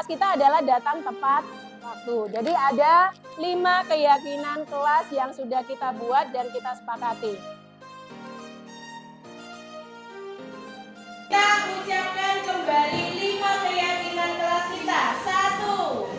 kelas kita adalah datang tepat waktu. Jadi ada 5 keyakinan kelas yang sudah kita buat dan kita sepakati. Kita ucapkan kembali 5 keyakinan kelas kita. 1.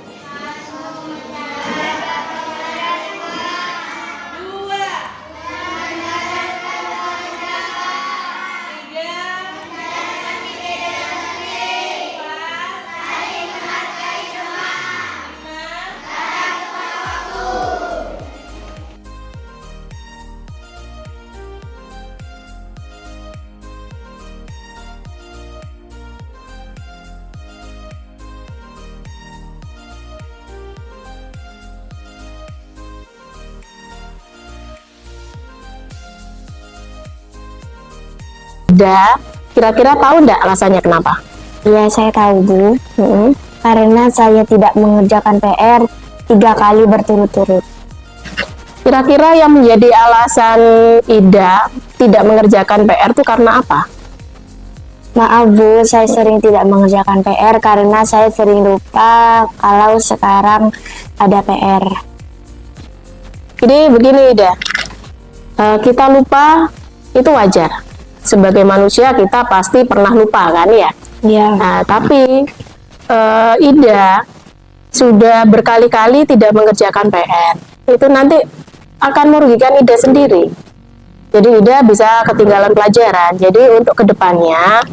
Kira-kira tahu enggak alasannya kenapa? Ya, saya tahu, Bu. Karena saya tidak mengerjakan PR 3 kali berturut-turut. Kira-kira yang menjadi alasan Ida tidak mengerjakan PR itu karena apa? Maaf, Bu, saya sering tidak mengerjakan PR karena saya sering lupa kalau sekarang ada PR. Jadi begini, Ida. Kita lupa itu wajar. Sebagai manusia kita pasti pernah lupa, kan ya? Ya. Nah, tapi Ida sudah berkali-kali tidak mengerjakan PR. Itu nanti akan merugikan Ida sendiri. Jadi Ida bisa ketinggalan pelajaran. Jadi untuk kedepannya,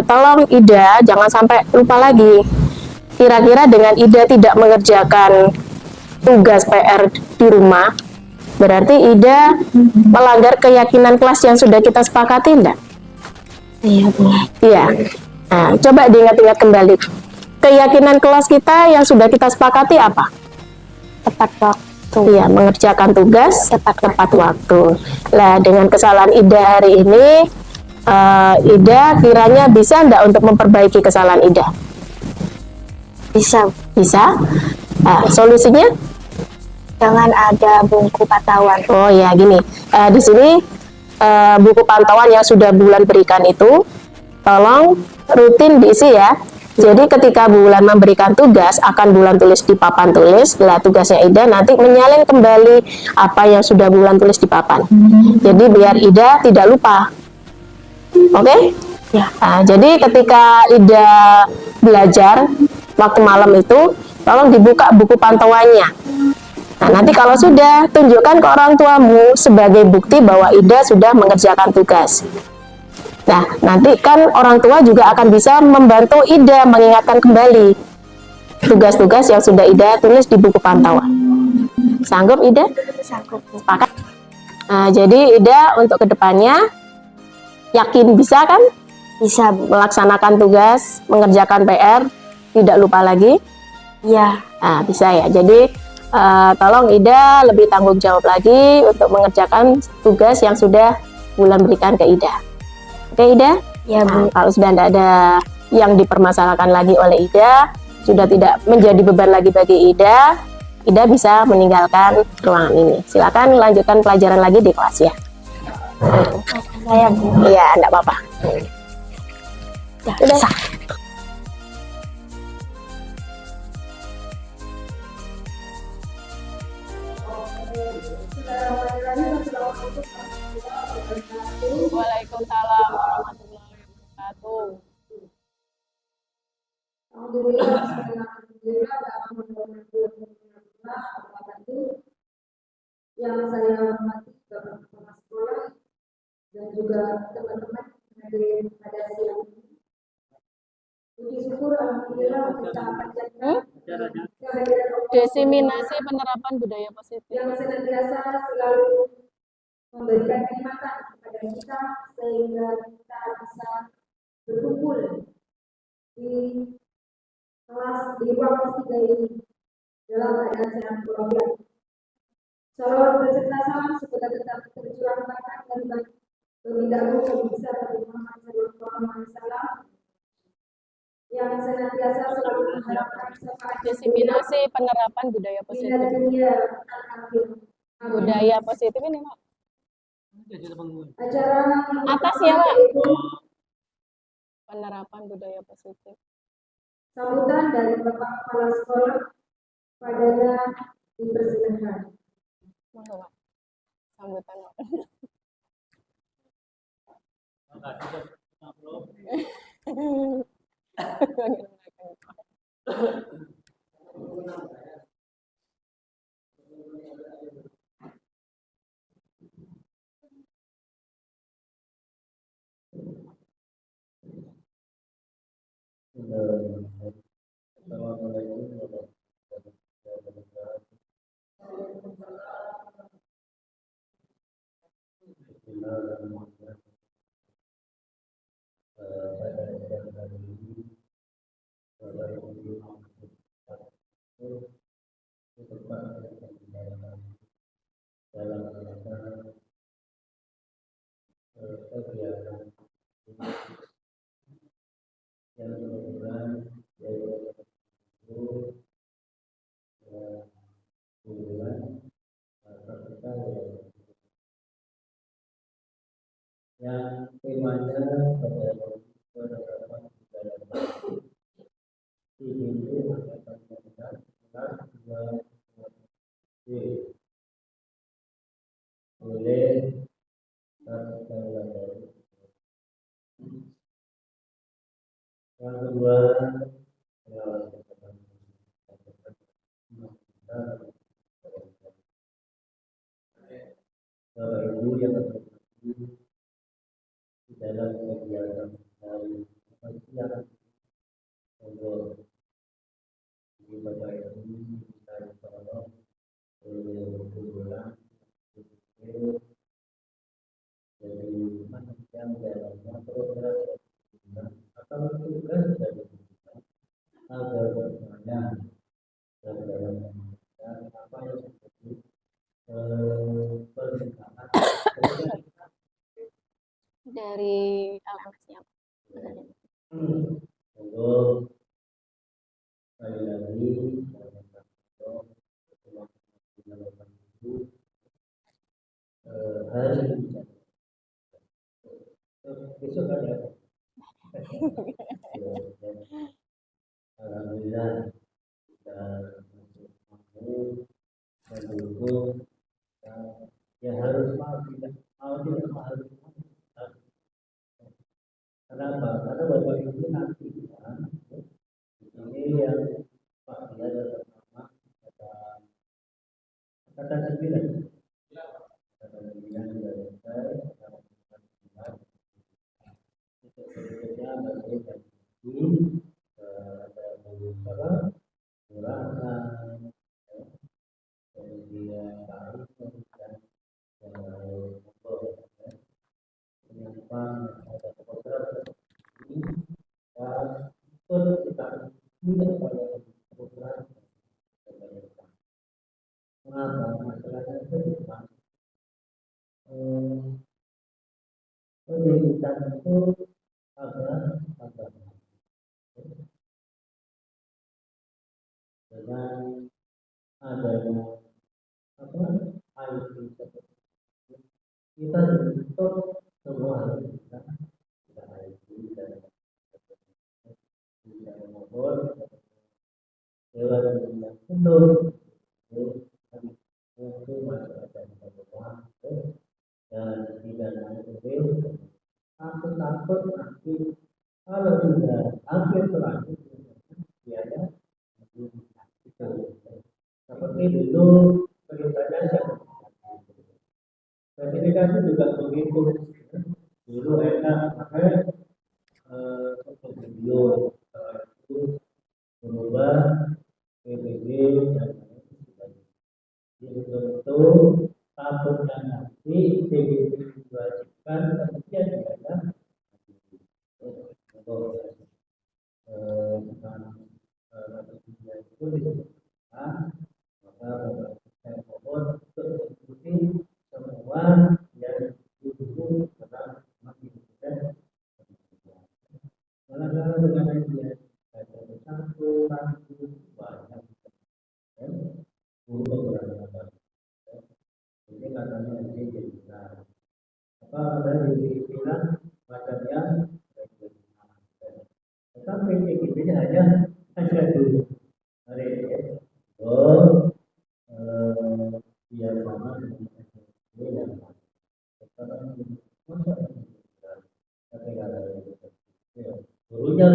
tolong Ida jangan sampai lupa lagi. Kira-kira dengan Ida tidak mengerjakan tugas PR di rumah, berarti Ida melanggar keyakinan kelas yang sudah kita sepakati, enggak? Iya, Bu. Iya. Nah, coba diingat-ingat kembali. Keyakinan kelas kita yang sudah kita sepakati apa? Tepat waktu. Iya, mengerjakan tugas tepat waktu. Nah, dengan kesalahan Ida hari ini, Ida kiranya bisa enggak untuk memperbaiki kesalahan Ida? Bisa. Bisa. Nah, solusinya? Jangan ada buku pantauan. Oh ya, gini. Di sini buku pantauan yang sudah Bulan berikan itu, tolong rutin diisi ya. Jadi ketika Bulan memberikan tugas, akan Bulan tulis di papan tulis. Lah tugasnya Ida nanti menyalin kembali apa yang sudah Bulan tulis di papan. Jadi biar Ida tidak lupa. Oke? Ya. Nah, jadi ketika Ida belajar waktu malam itu, tolong dibuka buku pantauannya. Nah, nanti kalau sudah, tunjukkan ke orang tuamu sebagai bukti bahwa Ida sudah mengerjakan tugas. Nah, nanti kan orang tua juga akan bisa membantu Ida mengingatkan kembali tugas-tugas yang sudah Ida tulis di buku pantauan. Sanggup, Ida? Sanggup. Sepakat? Nah, jadi Ida untuk kedepannya yakin bisa kan? Bisa, melaksanakan tugas, mengerjakan PR, tidak lupa lagi? Iya. Nah, bisa ya. Jadi tolong Ida lebih tanggung jawab lagi untuk mengerjakan tugas yang sudah Bulan berikan ke Ida. Oke, Ida? Ya, Bu. Kalau sudah tidak ada yang dipermasalahkan lagi oleh Ida, sudah tidak menjadi beban lagi bagi Ida, Ida bisa meninggalkan ruangan ini. Silakan lanjutkan pelajaran lagi di kelas ya. Saya, Bu. Iya, enggak apa-apa. Ya, Sudah. sah. Waalaikumsalam warahmatullahi wabarakatuh. Yang saya hormati Bapak Kepala Sekolah dan juga teman-teman pada siang ini. Puji syukur alhamdulillah kita panjatkan Diseminasi penerapan budaya positif yang senantiasa selalu memberikan kenikmatan kepada kita sehingga kita bisa berkumpul di kelas di ruang kelas 3 ini dalam keadaan sehat walafiat. Salawat berserta salam semoga tetap tercurahkan dan baginda Nabi besar Nabi Muhammad SAW yang senantiasa selalu mengharapkan syafaat diseminasi penerapan budaya positif. Budaya positif ini, Mak. Acara atas ya, Pak. Penerapan budaya positif. Sambutan dari Bapak Kepala Sekolah padanya dipersilakan. Sambutan. yang temanya pada penerapan di pintu angkatan kelas 2 oleh yang kedua Bapak Ibu yang terhormati di dalam kegiatan hari siang untuk di Bapak Ibu kita tolong bulan dari mana yang dalamnya program atau tugas dari kita agar bersemuanya dalam apa yang seperti permintaan Dari LMS-nya. untuk sekali lagi hari besok ada alhamdulillah kita mampu mendukung ya harus mau tidak harus kenapa? Karena Bapak Ibu nanti ini yang Pak dia pertama kata 9 kata 9 sudah selesai untuk berikutnya masih ada beberapa gerakan kemudian tarik dan penyimpanan ada program ini dan kita tidak pada program mengapa masalahnya itu pendidikan itu adalah dengan adanya IT seperti kita untuk semua harus bisa IT dan bisa maupun lewat yang penuh untuk masyarakat dan tidak hanya takut nanti kalau sudah hampir terakhir biaya itu seperti dulu ceritanya sertifikasi juga begitu dulu enak pakai untuk video itu berubah PBB dan betul-betul takutnya nanti PBB diwajibkan kemudian dibayar itu disebutkan maka saya mohon untuk mengikuti semua yang didukung tentang masih dan kalau dengan dia ada satu banyak guru beragama ini katanya ini jadi apa ada dibilang macamnya tetapi ini hanya dulu. Mari, oh, biar sama dengan SPP yang sekarang masa tapi kalau gurunya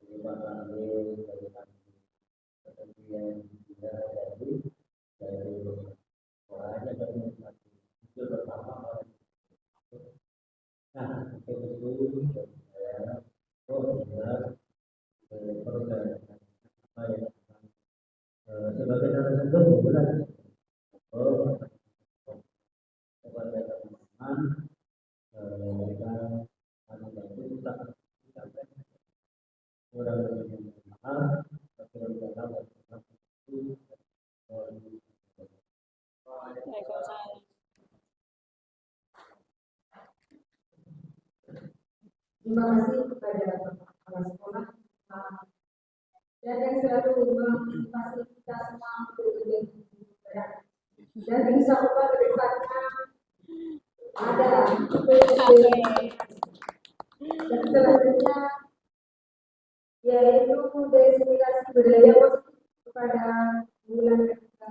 dari Pak Ade, dari kemudian juga dari orangnya dari itu pertama. Nah, itu saya benar perjalanan apa yang sebagai narasumber benar kepada teman-teman mereka itu tak sampai kurang lebih mahal tapi dalam itu Terima kasih kepada kepala sekolah dan yang selalu memotivasi kita semua untuk menjadi dan insya Allah ke depannya ada dan selanjutnya yaitu destinasi budaya positif kepada bulan ketiga.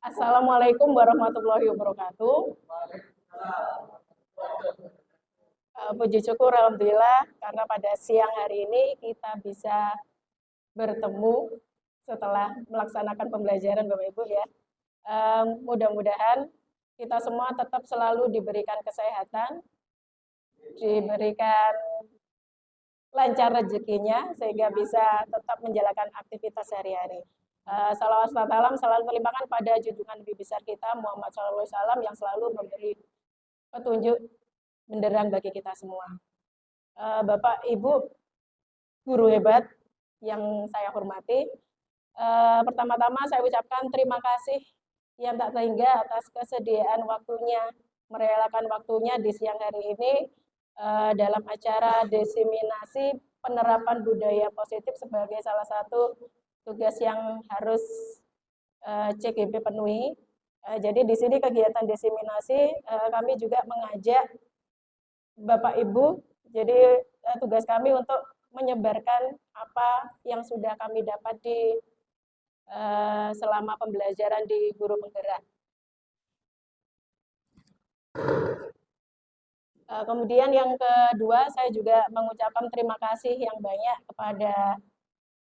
Assalamualaikum warahmatullahi wabarakatuh. Puji syukur alhamdulillah karena pada siang hari ini kita bisa bertemu setelah melaksanakan pembelajaran Bapak Ibu ya. Mudah-mudahan kita semua tetap selalu diberikan kesehatan, diberikan lancar rezekinya sehingga bisa tetap menjalankan aktivitas sehari-hari. Salawat salam selalu melimpahkan pada junjungan Nabi besar kita Muhammad SAW yang selalu memberi petunjuk benderang bagi kita semua. Bapak Ibu guru hebat yang saya hormati, pertama-tama saya ucapkan terima kasih yang tak terhingga atas kesediaan waktunya, merelakan waktunya di siang hari ini dalam acara diseminasi penerapan budaya positif sebagai salah satu tugas yang harus CGP penuhi. Jadi di sini kegiatan diseminasi kami juga mengajak Bapak Ibu, jadi tugas kami untuk menyebarkan apa yang sudah kami dapat di selama pembelajaran di Guru Penggerak. Kemudian yang kedua, saya juga mengucapkan terima kasih yang banyak kepada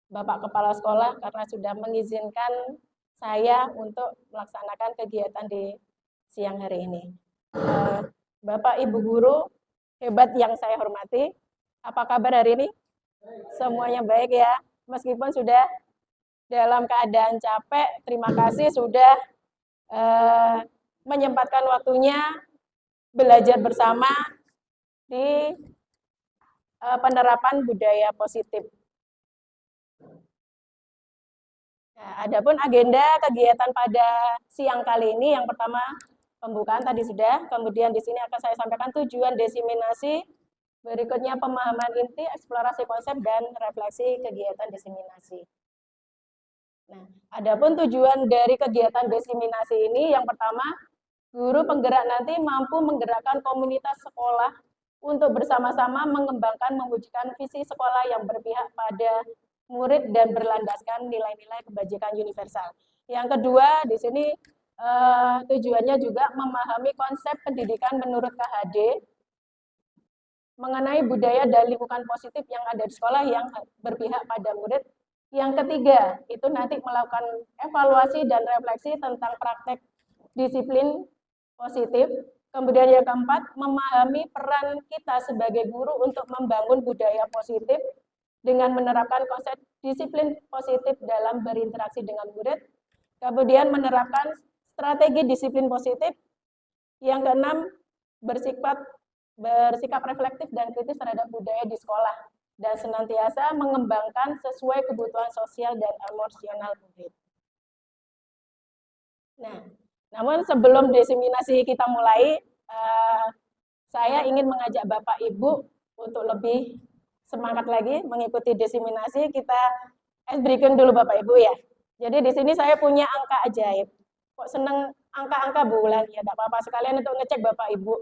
Bapak Kepala Sekolah karena sudah mengizinkan saya untuk melaksanakan kegiatan di siang hari ini. Bapak Ibu Guru hebat yang saya hormati, apa kabar hari ini? Semuanya baik ya, meskipun sudah dalam keadaan capek, terima kasih sudah menyempatkan waktunya belajar bersama di penerapan budaya positif. Nah, adapun agenda kegiatan pada siang kali ini, yang pertama pembukaan tadi sudah, kemudian di sini akan saya sampaikan tujuan diseminasi, berikutnya pemahaman inti, eksplorasi konsep, dan refleksi kegiatan diseminasi. Nah, adapun tujuan dari kegiatan diseminasi ini, yang pertama, guru penggerak nanti mampu menggerakkan komunitas sekolah untuk bersama-sama mengembangkan, mewujudkan visi sekolah yang berpihak pada murid dan berlandaskan nilai-nilai kebajikan universal. Yang kedua, di sini tujuannya juga memahami konsep pendidikan menurut KHD mengenai budaya dan lingkungan positif yang ada di sekolah yang berpihak pada murid. Yang ketiga, itu nanti melakukan evaluasi dan refleksi tentang praktek disiplin positif. Kemudian yang keempat, memahami peran kita sebagai guru untuk membangun budaya positif dengan menerapkan konsep disiplin positif dalam berinteraksi dengan murid. Kemudian menerapkan strategi disiplin positif. Yang keenam, bersikap reflektif dan kritis terhadap budaya di sekolah dan senantiasa mengembangkan sesuai kebutuhan sosial dan emosional murid. Nah, namun sebelum diseminasi kita mulai, saya ingin mengajak Bapak Ibu untuk lebih semangat lagi mengikuti diseminasi. Kita break dulu Bapak Ibu ya. Jadi di sini saya punya angka ajaib. Kok seneng angka-angka bulan? Ya tidak apa-apa, sekalian untuk ngecek Bapak Ibu.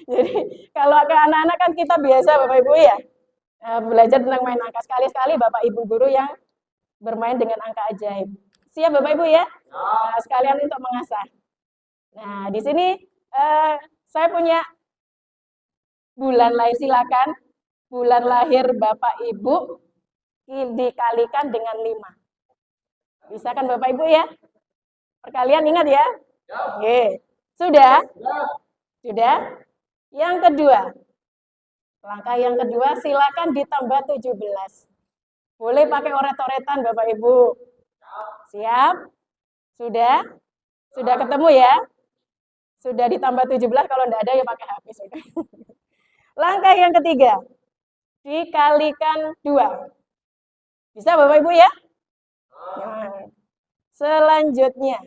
Jadi kalau ke anak-anak kan kita biasa Bapak Ibu ya, belajar tentang main angka. Sekali-sekali Bapak Ibu guru yang bermain dengan angka ajaib. Siap Bapak Ibu ya? Nah, sekalian untuk mengasah. Nah, di sini saya punya bulan lahir, silakan. Bulan lahir Bapak Ibu dikalikan dengan 5. Bisa kan Bapak Ibu ya? Perkalian ingat ya? Oke. Sudah? Sudah? Yang kedua. Langkah yang kedua, silakan ditambah 17. Boleh pakai oret-oretan Bapak Ibu. Siap? Sudah? Sudah ketemu ya? Sudah ditambah 17, kalau tidak ada ya pakai HP sudah. Langkah yang ketiga. Dikalikan 2. Bisa Bapak Ibu ya? Nah, selanjutnya.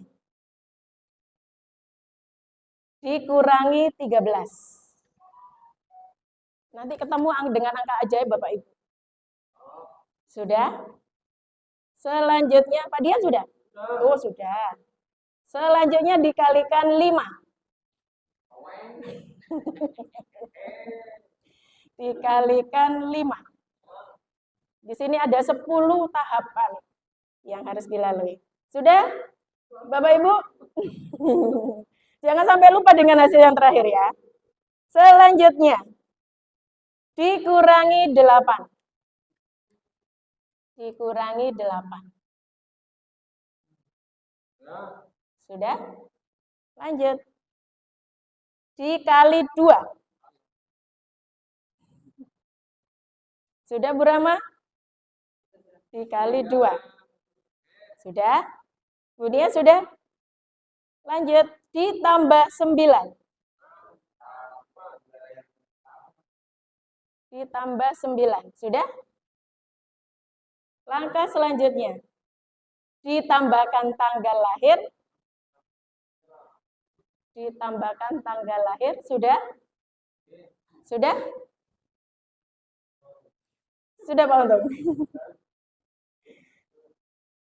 Dikurangi 13. Nanti ketemu dengan angka ajaib Bapak Ibu. Sudah? Selanjutnya, Pak Dian sudah? Oh, sudah. Selanjutnya dikalikan 5. Dikalikan 5. Di sini ada 10 tahapan yang harus dilalui. Sudah? Bapak Ibu? Jangan sampai lupa dengan hasil yang terakhir ya. Selanjutnya, dikurangi 8. Dikurangi 8. Sudah? Lanjut. Dikali 2. Sudah Bu Rama? Dikali 2. Sudah? Bu Nia sudah? Lanjut. Ditambah 9. Ditambah 9. Sudah? Langkah selanjutnya. Ditambahkan tanggal lahir. Ditambahkan tanggal lahir. Sudah? Sudah? Sudah Pak Untung?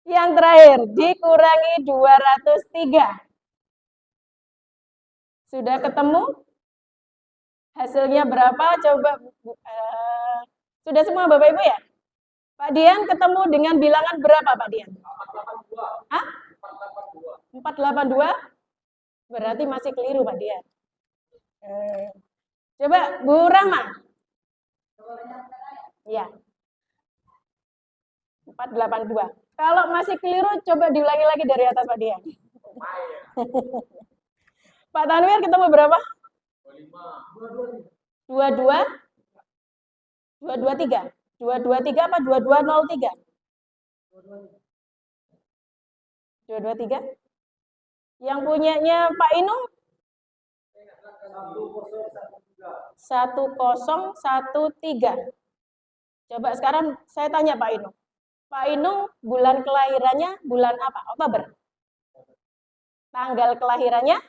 Yang terakhir, dikurangi 203. Sudah ketemu? Hasilnya berapa? Coba. Sudah semua Bapak Ibu ya? Pak Dian ketemu dengan bilangan berapa Pak Dian? 482. Hah? 482? Berarti masih keliru Pak Dian. Coba Bu Rama. Ya. 482. Kalau masih keliru, coba diulangi lagi dari atas Pak Dian. Pak Tanwir ketemu berapa? 22. 223. 223 apa 2203? 223. Yang punyanya Pak Inung? 1013. Coba sekarang saya tanya Pak Inung. Pak Inung bulan kelahirannya bulan apa? Oktober. Tanggal kelahirannya?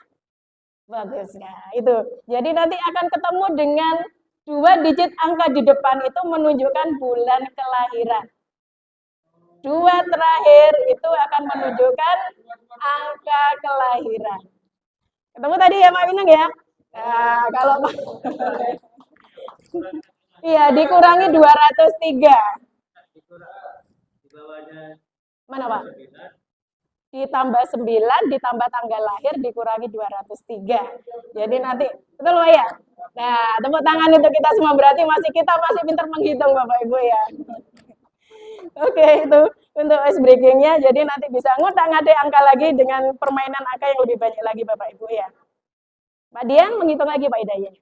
Bagus. Nah, itu. Jadi nanti akan ketemu dengan 2 digit angka di depan itu menunjukkan bulan kelahiran. 2 terakhir itu akan menunjukkan angka kelahiran. Ketemu tadi ya Pak Inung ya? Nah, kalau iya dikurangi 203. Mana Pak? Ditambah 9, ditambah tanggal lahir, dikurangi 203. Jadi nanti, betul Pak ya? Nah, tepuk tangan untuk kita semua, berarti kita masih pintar menghitung Bapak Ibu ya. Oke, itu untuk ice breakingnya. Jadi nanti bisa ngutak-ngatik angka lagi dengan permainan angka yang lebih banyak lagi Bapak Ibu ya. Pak Dian menghitung lagi Pak Hidayat.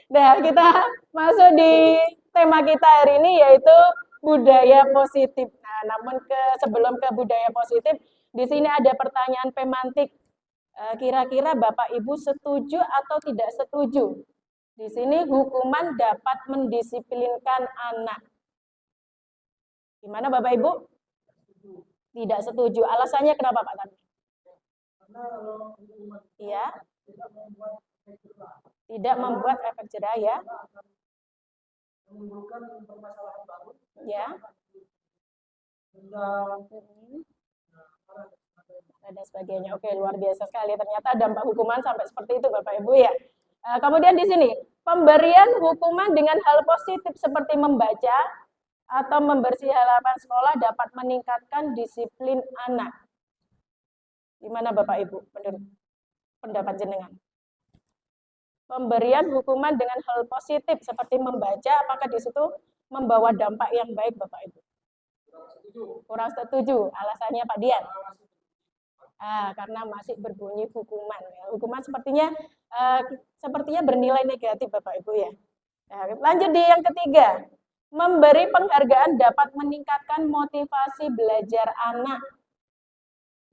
Nah, kita masuk di tema kita hari ini yaitu budaya positif. Nah, namun sebelum ke budaya positif, di sini ada pertanyaan pemantik. Kira-kira Bapak Ibu setuju atau tidak setuju? Di sini hukuman dapat mendisiplinkan anak. Gimana Bapak Ibu? Tidak setuju. Alasannya kenapa Pak Tan? Iya. Tidak membuat efek jerah ya. Menimbulkan permasalahan baru. Ya. Ada sebagainya. Oke, luar biasa sekali. Ternyata dampak hukuman sampai seperti itu, Bapak Ibu ya. Kemudian di sini, pemberian hukuman dengan hal positif seperti membaca atau membersih halaman sekolah dapat meningkatkan disiplin anak. Gimana Bapak Ibu menurut pendapat jenengan? Pemberian hukuman dengan hal positif seperti membaca, apakah di situ membawa dampak yang baik Bapak Ibu? Kurang setuju. Alasannya Pak Dian? Karena masih berbunyi hukuman. Hukuman sepertinya bernilai negatif Bapak Ibu ya. Lanjut di yang ketiga. Memberi penghargaan dapat meningkatkan motivasi belajar anak.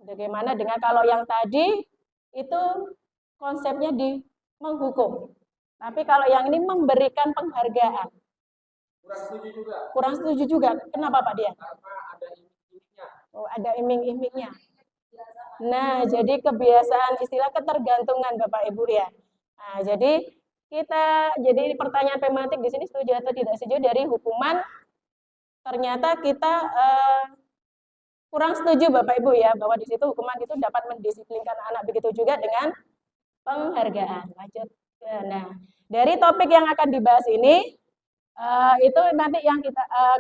Bagaimana dengan kalau yang tadi itu konsepnya di menghukum. Tapi kalau yang ini memberikan penghargaan. Kurang setuju juga. Kenapa Pak Dian? Oh, ada iming-imingnya. Nah, jadi kebiasaan istilah ketergantungan Bapak Ibu ya. Nah, jadi pertanyaan tematik di sini setuju atau tidak setuju dari hukuman. Ternyata kita kurang setuju Bapak Ibu ya bahwa di situ hukuman itu dapat mendisiplinkan anak, begitu juga dengan penghargaan. Lanjut. Nah, dari topik yang akan dibahas ini itu nanti yang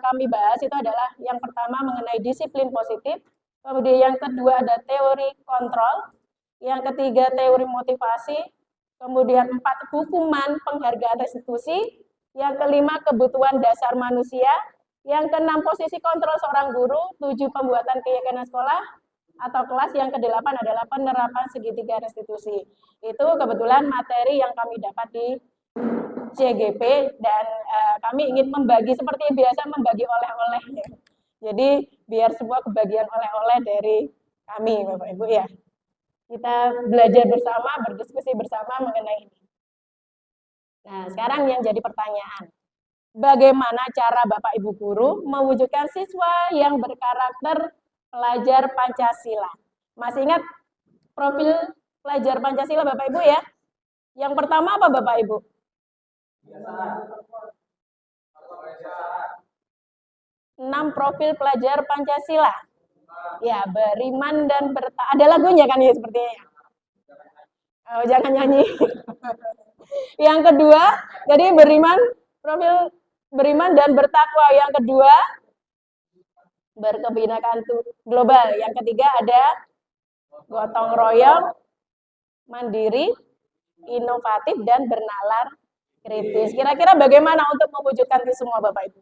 kami bahas itu adalah yang pertama mengenai disiplin positif, kemudian yang kedua ada teori kontrol, yang ketiga teori motivasi, kemudian 4 hukuman penghargaan restitusi, yang kelima kebutuhan dasar manusia, yang keenam posisi kontrol seorang guru, 7 pembuatan keyakinan sekolah atau kelas, yang kedelapan adalah penerapan segitiga restitusi. Itu kebetulan materi yang kami dapat di CGP dan kami ingin membagi seperti biasa membagi oleh-oleh. Jadi biar semua kebagian oleh-oleh dari kami Bapak Ibu ya. Kita belajar bersama, berdiskusi bersama mengenai ini. Nah, sekarang yang jadi pertanyaan. Bagaimana cara Bapak Ibu guru mewujudkan siswa yang berkarakter pelajar Pancasila? Masih ingat profil pelajar Pancasila Bapak Ibu ya? Yang pertama apa Bapak Ibu? 6 profil pelajar Pancasila. Ya, beriman dan ada lagunya kan ya sepertinya. Oh, jangan nyanyi. Yang kedua, jadi profil beriman dan bertakwa. Yang kedua, berkebinekaan global. Yang ketiga ada gotong royong, mandiri, inovatif, dan bernalar kritis. Kira-kira bagaimana untuk mewujudkan itu semua Bapak Ibu?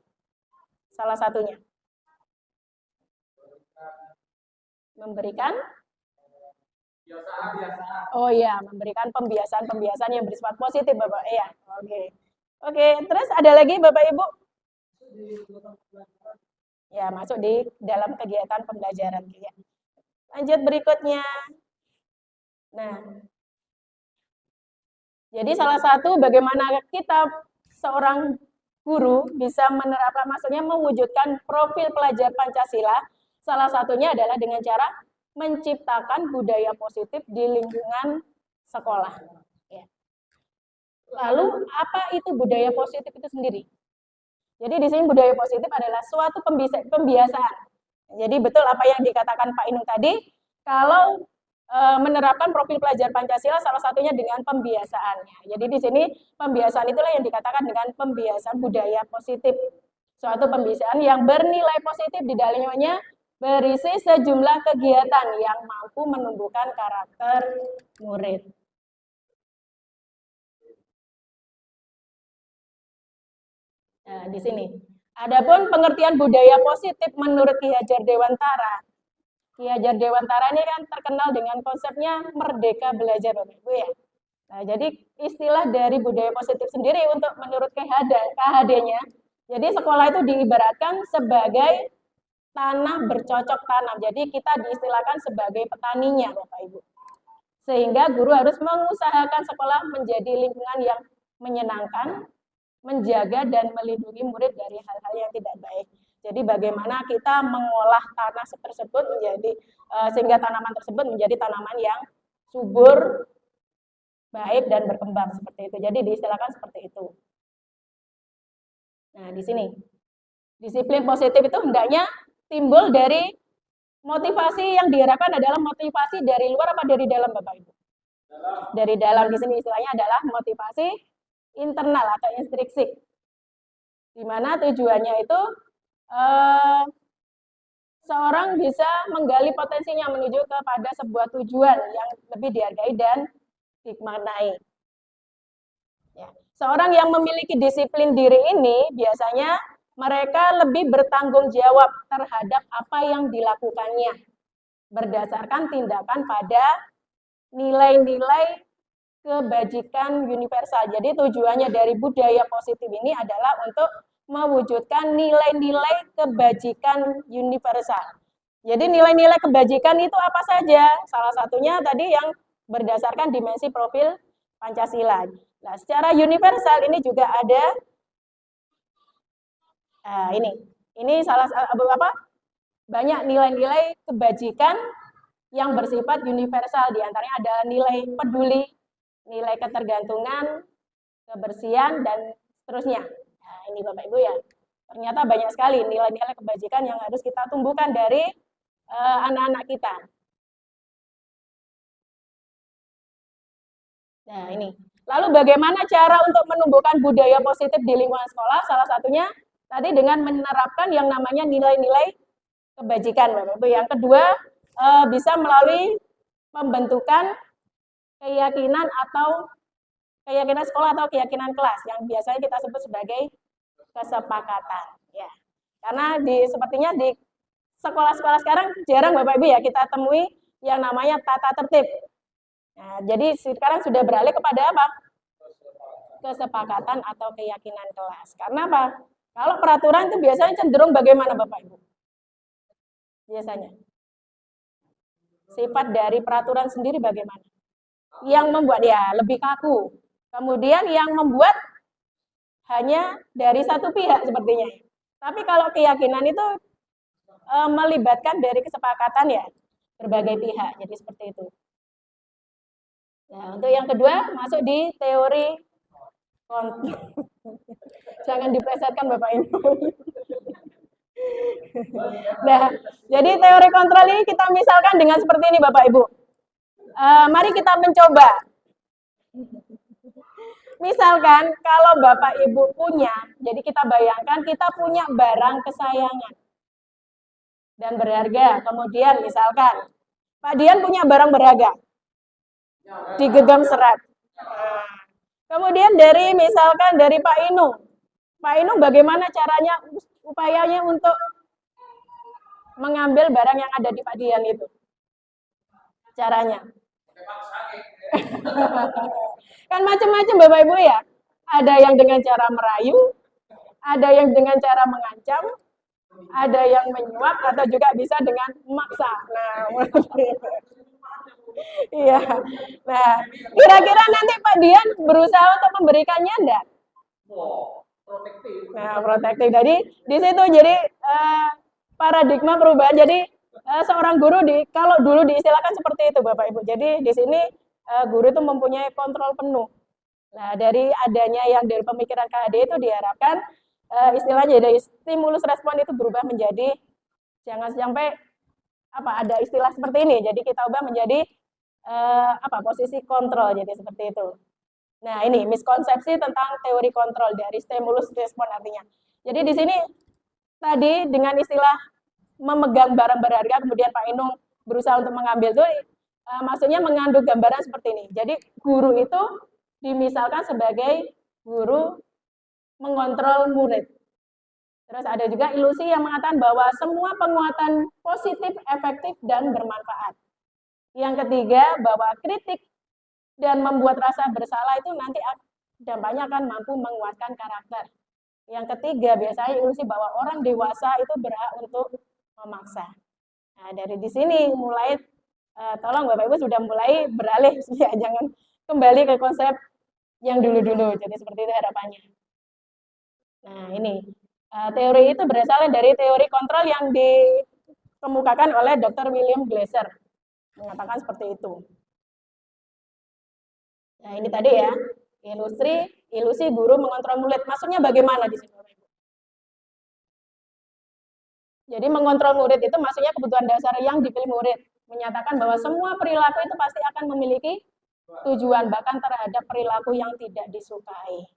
Salah satunya. Memberikan? Oh iya, memberikan pembiasaan yang bersifat positif Bapak. Iya, oke. Oke, terus ada lagi Bapak Ibu? Ya, masuk di dalam kegiatan pembelajaran. Lanjut berikutnya. Nah, jadi salah satu bagaimana kita seorang guru bisa menerapkan, maksudnya mewujudkan profil pelajar Pancasila, salah satunya adalah dengan cara menciptakan budaya positif di lingkungan sekolah. Ya. Lalu apa itu budaya positif itu sendiri? Jadi di sini budaya positif adalah suatu pembiasaan. Jadi betul apa yang dikatakan Pak Inung tadi, kalau menerapkan profil pelajar Pancasila salah satunya dengan pembiasaannya. Jadi di sini pembiasaan itulah yang dikatakan dengan pembiasaan budaya positif. Suatu pembiasaan yang bernilai positif di dalamnya berisi sejumlah kegiatan yang mampu menumbuhkan karakter murid. Nah, di sini. Adapun pengertian budaya positif menurut Ki Hajar Dewantara. Ki Hajar Dewantara ini kan terkenal dengan konsepnya merdeka belajar, Bapak Ibu ya. Nah, jadi istilah dari budaya positif sendiri untuk menurut KHD-nya, jadi sekolah itu diibaratkan sebagai tanah bercocok tanam. Jadi kita diistilahkan sebagai petaninya, Bapak Ibu. Sehingga guru harus mengusahakan sekolah menjadi lingkungan yang menyenangkan, menjaga dan melindungi murid dari hal-hal yang tidak baik. Jadi bagaimana kita mengolah tanah tersebut sehingga tanaman tersebut menjadi tanaman yang subur, baik dan berkembang seperti itu. Jadi diistilahkan seperti itu. Nah, di sini Disiplin positif itu hendaknya timbul dari motivasi yang diharapkan adalah motivasi dari luar apa dari dalam, Bapak Ibu? Dari dalam. Di sini istilahnya adalah motivasi internal atau intrinsik, di mana tujuannya itu seorang bisa menggali potensinya menuju kepada sebuah tujuan yang lebih dihargai dan dimaknai. Ya. Seorang yang memiliki disiplin diri ini biasanya mereka lebih bertanggung jawab terhadap apa yang dilakukannya berdasarkan tindakan pada nilai-nilai kebajikan universal. Jadi tujuannya dari budaya positif ini adalah untuk mewujudkan nilai-nilai kebajikan universal. Jadi nilai-nilai kebajikan itu apa saja? Salah satunya tadi yang berdasarkan dimensi profil Pancasila. Nah, secara universal ini juga ada ini salah apa? Banyak nilai-nilai kebajikan yang bersifat universal, di antaranya ada nilai peduli, nilai ketergantungan, kebersihan, dan seterusnya. Nah, ini Bapak Ibu ya, ternyata banyak sekali nilai-nilai kebajikan yang harus kita tumbuhkan dari anak-anak kita. Nah ini, lalu bagaimana cara untuk menumbuhkan budaya positif di lingkungan sekolah? Salah satunya tadi dengan menerapkan yang namanya nilai-nilai kebajikan, Bapak Ibu. Yang kedua, bisa melalui pembentukan keyakinan atau keyakinan sekolah atau keyakinan kelas yang biasanya kita sebut sebagai kesepakatan. Ya, karena sepertinya di sekolah-sekolah sekarang jarang Bapak Ibu ya kita temui yang namanya tata tertib. Nah, jadi sekarang sudah beralih kepada apa? Kesepakatan atau keyakinan kelas. Karena apa? Kalau peraturan itu biasanya cenderung bagaimana Bapak Ibu? Biasanya. Sifat dari peraturan sendiri bagaimana? Yang membuat ya lebih kaku. Kemudian yang membuat hanya dari satu pihak sepertinya. Tapi kalau keyakinan itu melibatkan dari kesepakatan ya berbagai pihak. Jadi seperti itu. Nah, untuk yang kedua masuk di teori kontrol. Jangan diplesetkan Bapak Ibu. Nah, jadi teori kontrol ini kita misalkan dengan seperti ini Bapak Ibu. Mari kita mencoba. Misalkan kalau Bapak Ibu punya, jadi kita bayangkan kita punya barang kesayangan dan berharga. Kemudian misalkan Pak Dian punya barang berharga, digenggam serat. Kemudian misalkan dari Pak Inung bagaimana caranya, upayanya untuk mengambil barang yang ada di Pak Dian itu? Caranya. Kan macam-macam Bapak Ibu ya. Ada yang dengan cara merayu, ada yang dengan cara mengancam, ada yang menyuap, atau juga bisa dengan memaksa. Nah, iya. Nah, kira-kira nanti Pak Dian berusaha untuk memberikannya enggak? Nah, protektif. Jadi di situ jadi paradigma perubahan. Jadi seorang guru kalau dulu diistilahkan seperti itu Bapak Ibu. Jadi di sini guru itu mempunyai kontrol penuh. Nah, dari adanya yang dari pemikiran KHD itu diharapkan istilahnya dari stimulus respon itu berubah menjadi jangan sampai ada istilah seperti ini. Jadi kita ubah menjadi posisi kontrol, jadi seperti itu. Nah, ini miskonsepsi tentang teori kontrol dari stimulus respon artinya. Jadi di sini tadi dengan istilah memegang barang berharga, kemudian Pak Inung berusaha untuk mengambil itu, maksudnya mengandung gambaran seperti ini. Jadi guru itu dimisalkan sebagai guru mengontrol murid. Terus ada juga ilusi yang mengatakan bahwa semua penguatan positif, efektif, dan bermanfaat. Yang ketiga, bahwa kritik dan membuat rasa bersalah itu nanti dampaknya akan mampu menguatkan karakter. Yang ketiga, biasanya ilusi bahwa orang dewasa itu berhak untuk memaksa. Nah, dari di sini mulai, tolong Bapak Ibu sudah mulai beralih, ya, jangan kembali ke konsep yang dulu-dulu. Jadi seperti itu harapannya. Nah, ini teori itu berasal dari teori kontrol yang dikemukakan oleh Dr. William Glasser. Mengatakan seperti itu. Nah, ini tadi ya, ilusi guru mengontrol murid. Maksudnya bagaimana di sini? Jadi mengontrol murid itu maksudnya kebutuhan dasar yang dipilih murid. Menyatakan bahwa semua perilaku itu pasti akan memiliki tujuan, bahkan terhadap perilaku yang tidak disukai.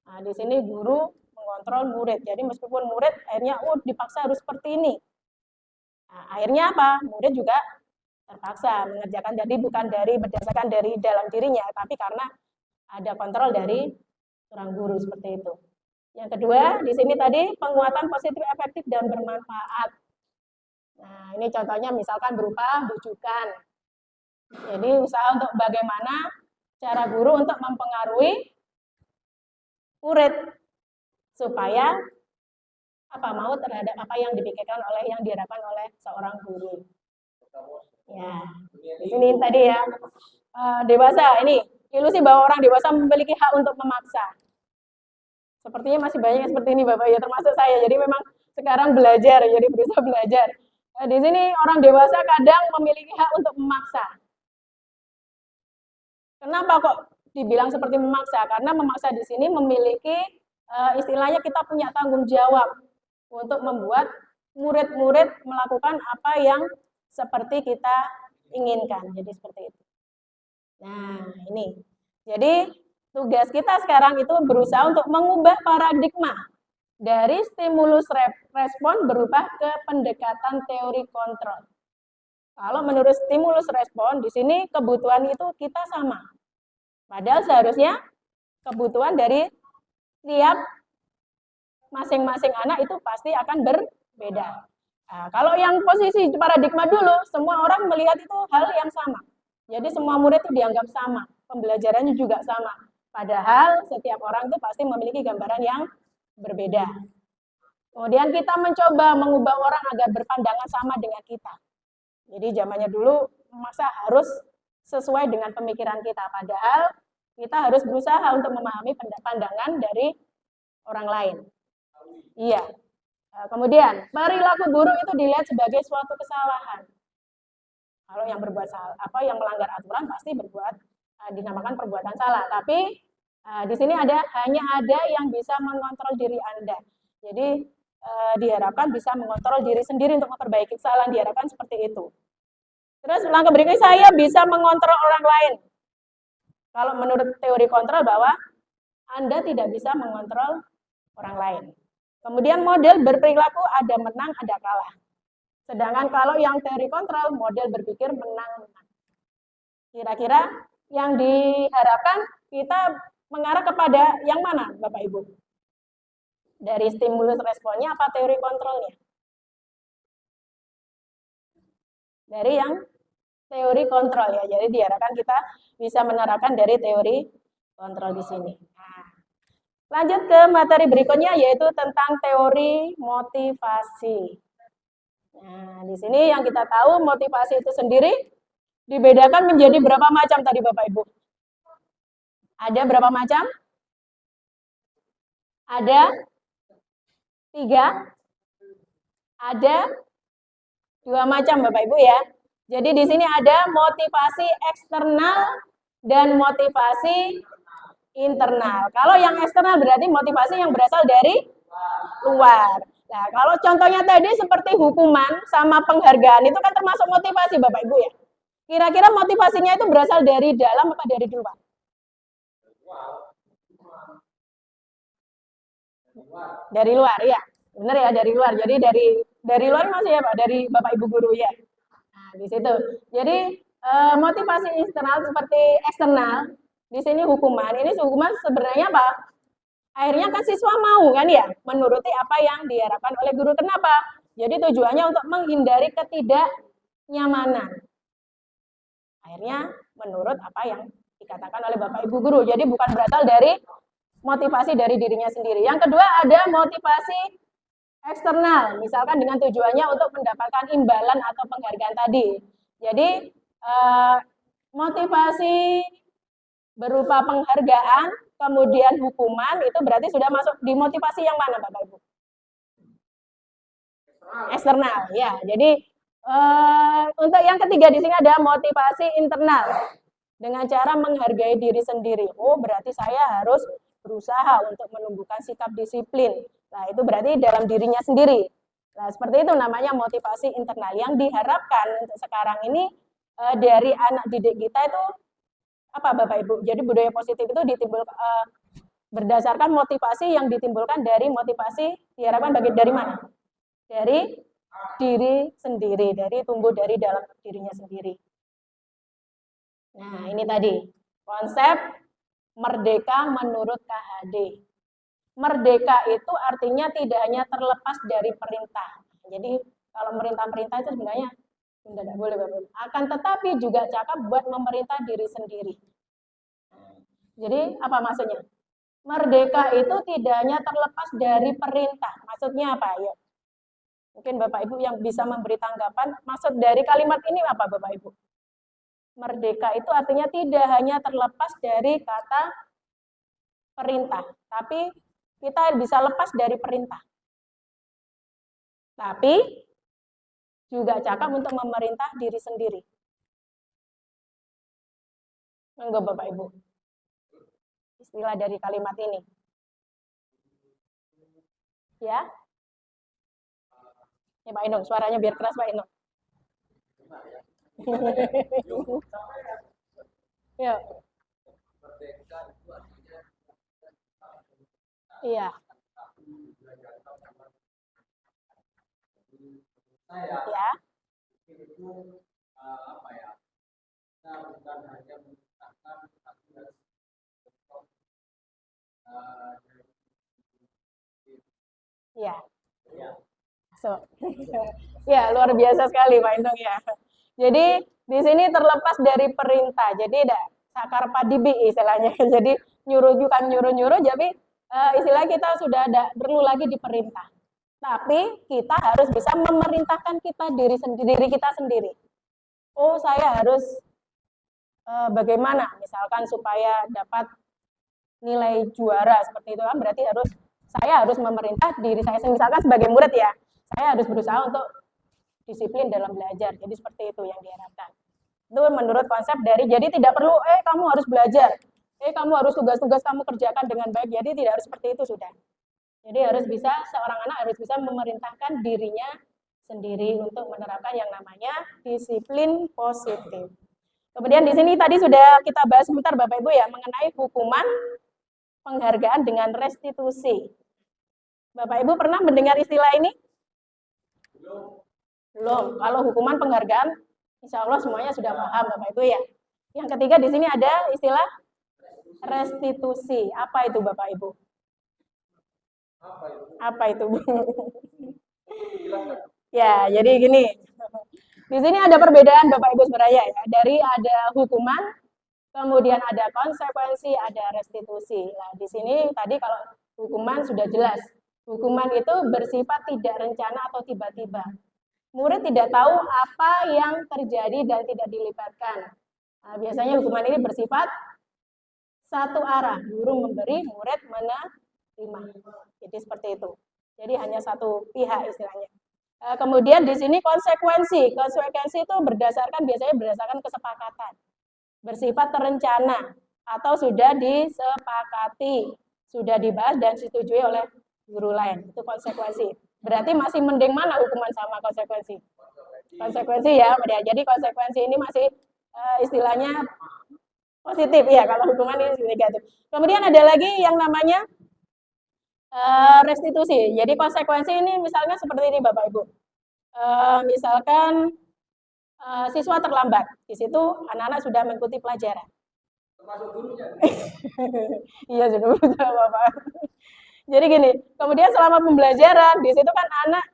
Nah, di sini guru mengontrol murid. Jadi meskipun murid akhirnya dipaksa harus seperti ini. Nah, akhirnya apa? Murid juga terpaksa mengerjakan. Jadi bukan berdasarkan dari dalam dirinya, tapi karena ada kontrol dari seorang guru seperti itu. Yang kedua, di sini tadi penguatan positif, efektif, dan bermanfaat. Nah, ini contohnya misalkan berupa bujukan. Jadi usaha untuk bagaimana cara guru untuk mempengaruhi murid supaya mau terhadap apa yang dipikirkan yang diharapkan oleh seorang guru. Ya, di sini tadi ya dewasa ini ilusi bahwa orang dewasa memiliki hak untuk memaksa. Sepertinya masih banyak seperti ini Bapak ya, termasuk saya. Jadi memang sekarang belajar, jadi berusaha belajar. Di sini orang dewasa kadang memiliki hak untuk memaksa. Kenapa kok dibilang seperti memaksa? Karena memaksa di sini memiliki istilahnya kita punya tanggung jawab untuk membuat murid-murid melakukan apa yang seperti kita inginkan. Jadi seperti itu. Nah, ini. Jadi tugas kita sekarang itu berusaha untuk mengubah paradigma dari stimulus respon berubah ke pendekatan teori kontrol. Kalau menurut stimulus respon, di sini kebutuhan itu kita sama. Padahal seharusnya kebutuhan dari tiap masing-masing anak itu pasti akan berbeda. Nah, kalau yang posisi paradigma dulu, semua orang melihat itu hal yang sama. Jadi semua murid itu dianggap sama, pembelajarannya juga sama. Padahal setiap orang itu pasti memiliki gambaran yang berbeda. Kemudian kita mencoba mengubah orang agar berpandangan sama dengan kita. Jadi zamannya dulu masa harus sesuai dengan pemikiran kita. Padahal kita harus berusaha untuk memahami pandangan dari orang lain. Iya. Kemudian perilaku guru itu dilihat sebagai suatu kesalahan. Kalau yang berbuat salah, yang melanggar aturan pasti dinamakan perbuatan salah. Tapi di sini hanya ada yang bisa mengontrol diri Anda. Jadi diharapkan bisa mengontrol diri sendiri untuk memperbaiki kesalahan, diharapkan seperti itu. Terus langkah berikutnya saya bisa mengontrol orang lain. Kalau menurut teori kontrol bahwa Anda tidak bisa mengontrol orang lain. Kemudian model berperilaku ada menang, ada kalah. Sedangkan kalau yang teori kontrol, model berpikir menang-menang. Kira-kira yang diharapkan kita mengarah kepada yang mana, Bapak Ibu? Dari stimulus responnya apa teori kontrolnya? Dari yang teori kontrol ya. Jadi diharapkan kita bisa menerapkan dari teori kontrol di sini. Nah, lanjut ke materi berikutnya yaitu tentang teori motivasi. Nah, di sini yang kita tahu motivasi itu sendiri dibedakan menjadi berapa macam tadi Bapak Ibu? Ada berapa macam? Ada 3. Ada 2 macam Bapak Ibu ya. Jadi di sini ada motivasi eksternal dan motivasi internal. Kalau yang eksternal berarti motivasi yang berasal dari luar. Nah, kalau contohnya tadi seperti hukuman sama penghargaan itu kan termasuk motivasi Bapak Ibu ya. Kira-kira motivasinya itu berasal dari dalam apa dari luar? Dari luar ya. Benar ya, dari luar. Jadi dari luar masih ya Pak, dari Bapak Ibu guru ya. Nah, di situ. Jadi motivasi internal seperti eksternal, di sini hukuman. Ini hukuman sebenarnya apa? Akhirnya kan siswa mau kan ya, menuruti apa yang diharapkan oleh guru. Kenapa? Jadi tujuannya untuk menghindari ketidaknyamanan. Akhirnya menurut apa yang dikatakan oleh Bapak Ibu guru. Jadi bukan berasal dari motivasi dari dirinya sendiri. Yang kedua ada motivasi eksternal, misalkan dengan tujuannya untuk mendapatkan imbalan atau penghargaan tadi. Jadi motivasi berupa penghargaan, kemudian hukuman itu berarti sudah masuk di motivasi yang mana Bapak Ibu? Eksternal, ya. Jadi untuk yang ketiga di sini ada motivasi internal dengan cara menghargai diri sendiri. Oh, berarti saya harus berusaha untuk menumbuhkan sikap disiplin. Nah, itu berarti dalam dirinya sendiri. Nah, seperti itu namanya motivasi internal yang diharapkan untuk sekarang ini dari anak didik kita itu apa Bapak Ibu? Jadi budaya positif itu berdasarkan motivasi yang ditimbulkan dari motivasi diharapkan dari mana? Dari diri sendiri, dari tumbuh dari dalam dirinya sendiri. Nah, ini tadi konsep merdeka menurut KHD. Merdeka itu artinya tidak hanya terlepas dari perintah. Jadi kalau merintah-perintah itu sebenarnya tidak boleh Bapak. Akan tetapi juga cakap buat memerintah diri sendiri. Jadi apa maksudnya? Merdeka itu tidak hanya terlepas dari perintah. Maksudnya apa? Ya. Mungkin Bapak Ibu yang bisa memberi tanggapan, maksud dari kalimat ini apa Bapak Ibu? Merdeka itu artinya tidak hanya terlepas dari kata perintah, tapi kita bisa lepas dari perintah. Tapi juga cakap untuk memerintah diri sendiri. Enggak Bapak Ibu. Istilah dari kalimat ini. Ya. Ya Pak Inung, suaranya biar keras Pak Inung. Ya. Iya. Ya. Itu apa ya? Kita bukan hanya menciptakan tapi harus Ya. So. Ya, luar biasa sekali Pak Inung ya. Jadi di sini terlepas dari perintah. Jadi tidak sakar padibi istilahnya. Jadi nyuruh-nyuruh, jadi istilah kita sudah tidak perlu lagi diperintah. Tapi kita harus bisa memerintahkan diri kita sendiri. Oh, saya harus bagaimana? Misalkan supaya dapat nilai juara seperti itu kan berarti saya harus memerintah diri saya sendiri. Misalkan sebagai murid ya, saya harus berusaha untuk disiplin dalam belajar. Jadi seperti itu yang diharapkan. Itu menurut konsep dari jadi tidak perlu kamu harus belajar. Kamu harus tugas-tugas kamu kerjakan dengan baik. Jadi tidak harus seperti itu sudah. Jadi harus bisa seorang anak harus bisa memerintahkan dirinya sendiri untuk menerapkan yang namanya disiplin positif. Kemudian di sini tadi sudah kita bahas sebentar Bapak Ibu ya mengenai hukuman penghargaan dengan restitusi. Bapak Ibu pernah mendengar istilah ini? Belum. Kalau hukuman penghargaan, insya Allah semuanya sudah paham Bapak Ibu ya. Yang ketiga di sini ada istilah restitusi. Apa itu Bapak Ibu? Apa itu? Ya, jadi gini. Di sini ada perbedaan Bapak Ibu sebenarnya ya. Dari ada hukuman, kemudian ada konsekuensi, ada restitusi. Nah, di sini tadi kalau hukuman sudah jelas. Hukuman itu bersifat tidak rencana atau tiba-tiba. Murid tidak tahu apa yang terjadi dan tidak dilibatkan. Nah, biasanya hukuman ini bersifat satu arah. Guru memberi, murid menerima. Jadi seperti itu. Jadi hanya satu pihak istilahnya. Kemudian di sini konsekuensi. Konsekuensi itu biasanya berdasarkan kesepakatan. Bersifat terencana atau sudah disepakati, sudah dibahas dan disetujui oleh guru lain. Itu konsekuensi. Berarti masih mending mana hukuman sama konsekuensi? Konsekuensi ya. Jadi konsekuensi ini masih istilahnya positif ya. Kalau hukuman ini negatif. Kemudian ada lagi yang namanya restitusi. Jadi konsekuensi ini misalnya seperti ini Bapak Ibu. Misalkan siswa terlambat. Di situ anak-anak sudah mengikuti pelajaran. termasuk gurunya. Iya juga betul Bapak. Jadi gini, kemudian selama pembelajaran di situ kan anak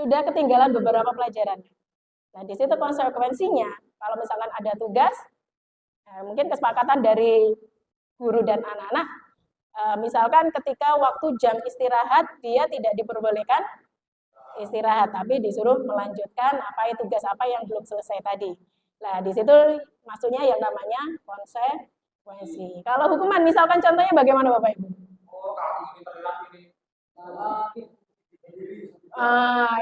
sudah ketinggalan beberapa pelajaran. Nah di situ konsekuensinya kalau misalkan ada tugas, mungkin kesepakatan dari guru dan anak-anak. Misalkan ketika waktu jam istirahat dia tidak diperbolehkan istirahat, tapi disuruh melanjutkan tugas apa yang belum selesai tadi. Nah di situ maksudnya yang namanya konsekuensi. Kalau hukuman misalkan contohnya bagaimana Bapak Ibu? Oh, kalau ini terlihat ini.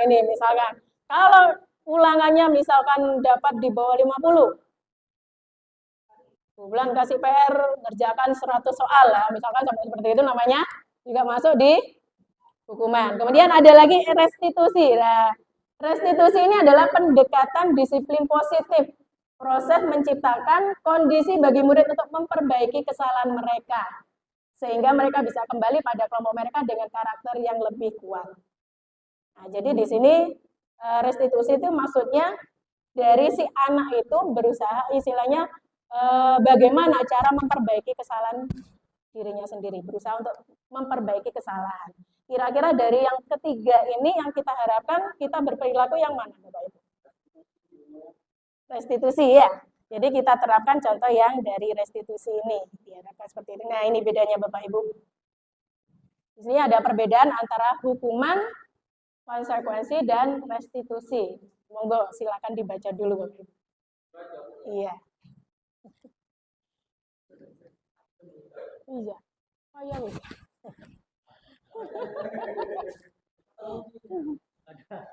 Ini misalkan kalau ulangannya misalkan dapat di bawah 50. Bulan kasih PR ngerjakan 100 soal lah, misalkan sampai seperti itu namanya juga masuk di hukuman. Kemudian ada lagi restitusi. Nah, restitusi ini adalah pendekatan disiplin positif, proses menciptakan kondisi bagi murid untuk memperbaiki kesalahan mereka, sehingga mereka bisa kembali pada kelompok mereka dengan karakter yang lebih kuat. Nah, jadi di sini restitusi itu maksudnya dari si anak itu berusaha istilahnya bagaimana cara memperbaiki kesalahan dirinya sendiri, berusaha untuk memperbaiki kesalahan. Kira-kira dari yang ketiga ini yang kita harapkan kita berperilaku yang mana, Bapak Ibu? Restitusi ya. Jadi kita terapkan contoh yang dari restitusi ini. Diharapkan seperti ini. Nah, ini bedanya Bapak Ibu. Di sini ada perbedaan antara hukuman, konsekuensi, dan restitusi. Monggo silakan dibaca dulu Bapak Ibu. Iya. Iya. Oh iya.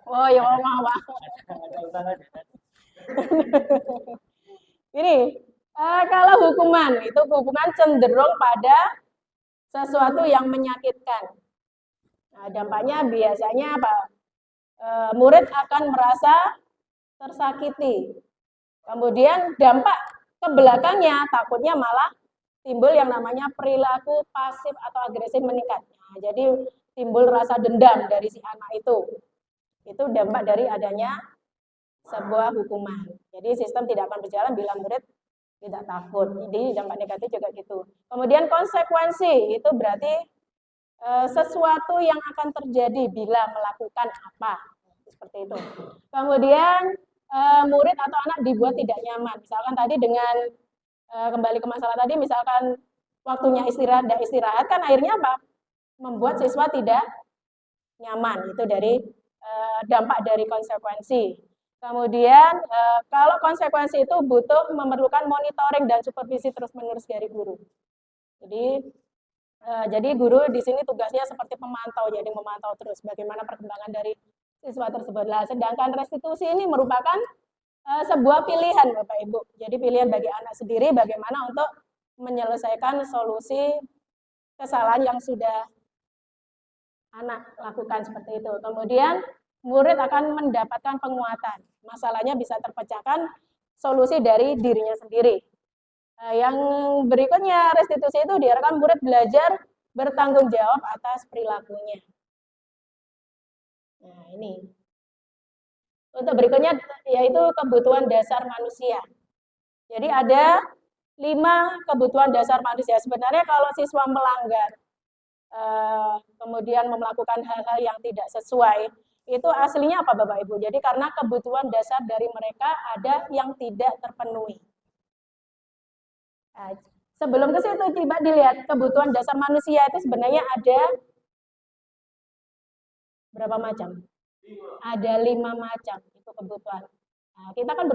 Oh ya maaf. Ini kalau hukuman itu hukuman cenderung pada sesuatu yang menyakitkan. Nah, dampaknya biasanya apa? Murid akan merasa tersakiti. Kemudian dampak ke belakangnya takutnya malah timbul yang namanya perilaku pasif atau agresif meningkat. Nah, jadi timbul rasa dendam dari si anak itu. Itu dampak dari adanya sebuah hukuman. Jadi sistem tidak akan berjalan bila murid tidak takut. Jadi dampak negatif juga gitu. Kemudian konsekuensi itu berarti sesuatu yang akan terjadi bila melakukan apa. Seperti itu. Kemudian murid atau anak dibuat tidak nyaman. Misalkan tadi dengan kembali ke masalah tadi, misalkan waktunya istirahat, tidak istirahat, kan akhirnya apa? Membuat siswa tidak nyaman. Itu dari dampak dari konsekuensi. Kemudian kalau konsekuensi itu butuh memerlukan monitoring dan supervisi terus-menerus dari guru. Jadi guru di sini tugasnya seperti pemantau, jadi memantau terus bagaimana perkembangan dari siswa tersebut. Nah, sedangkan restitusi ini merupakan sebuah pilihan Bapak Ibu. Jadi pilihan bagi anak sendiri bagaimana untuk menyelesaikan solusi kesalahan yang sudah anak lakukan seperti itu. Kemudian murid akan mendapatkan penguatan. Masalahnya bisa terpecahkan solusi dari dirinya sendiri. Yang berikutnya restitusi itu diharapkan murid belajar bertanggung jawab atas perilakunya. Nah, ini. Untuk berikutnya yaitu kebutuhan dasar manusia. Jadi ada 5 kebutuhan dasar manusia. Sebenarnya kalau siswa melanggar, kemudian melakukan hal-hal yang tidak sesuai, itu aslinya apa Bapak Ibu? Jadi karena kebutuhan dasar dari mereka ada yang tidak terpenuhi. Nah, sebelum ke situ coba dilihat kebutuhan dasar manusia itu sebenarnya ada berapa macam? Ada 5 macam itu kebutuhan. Nah, kita kan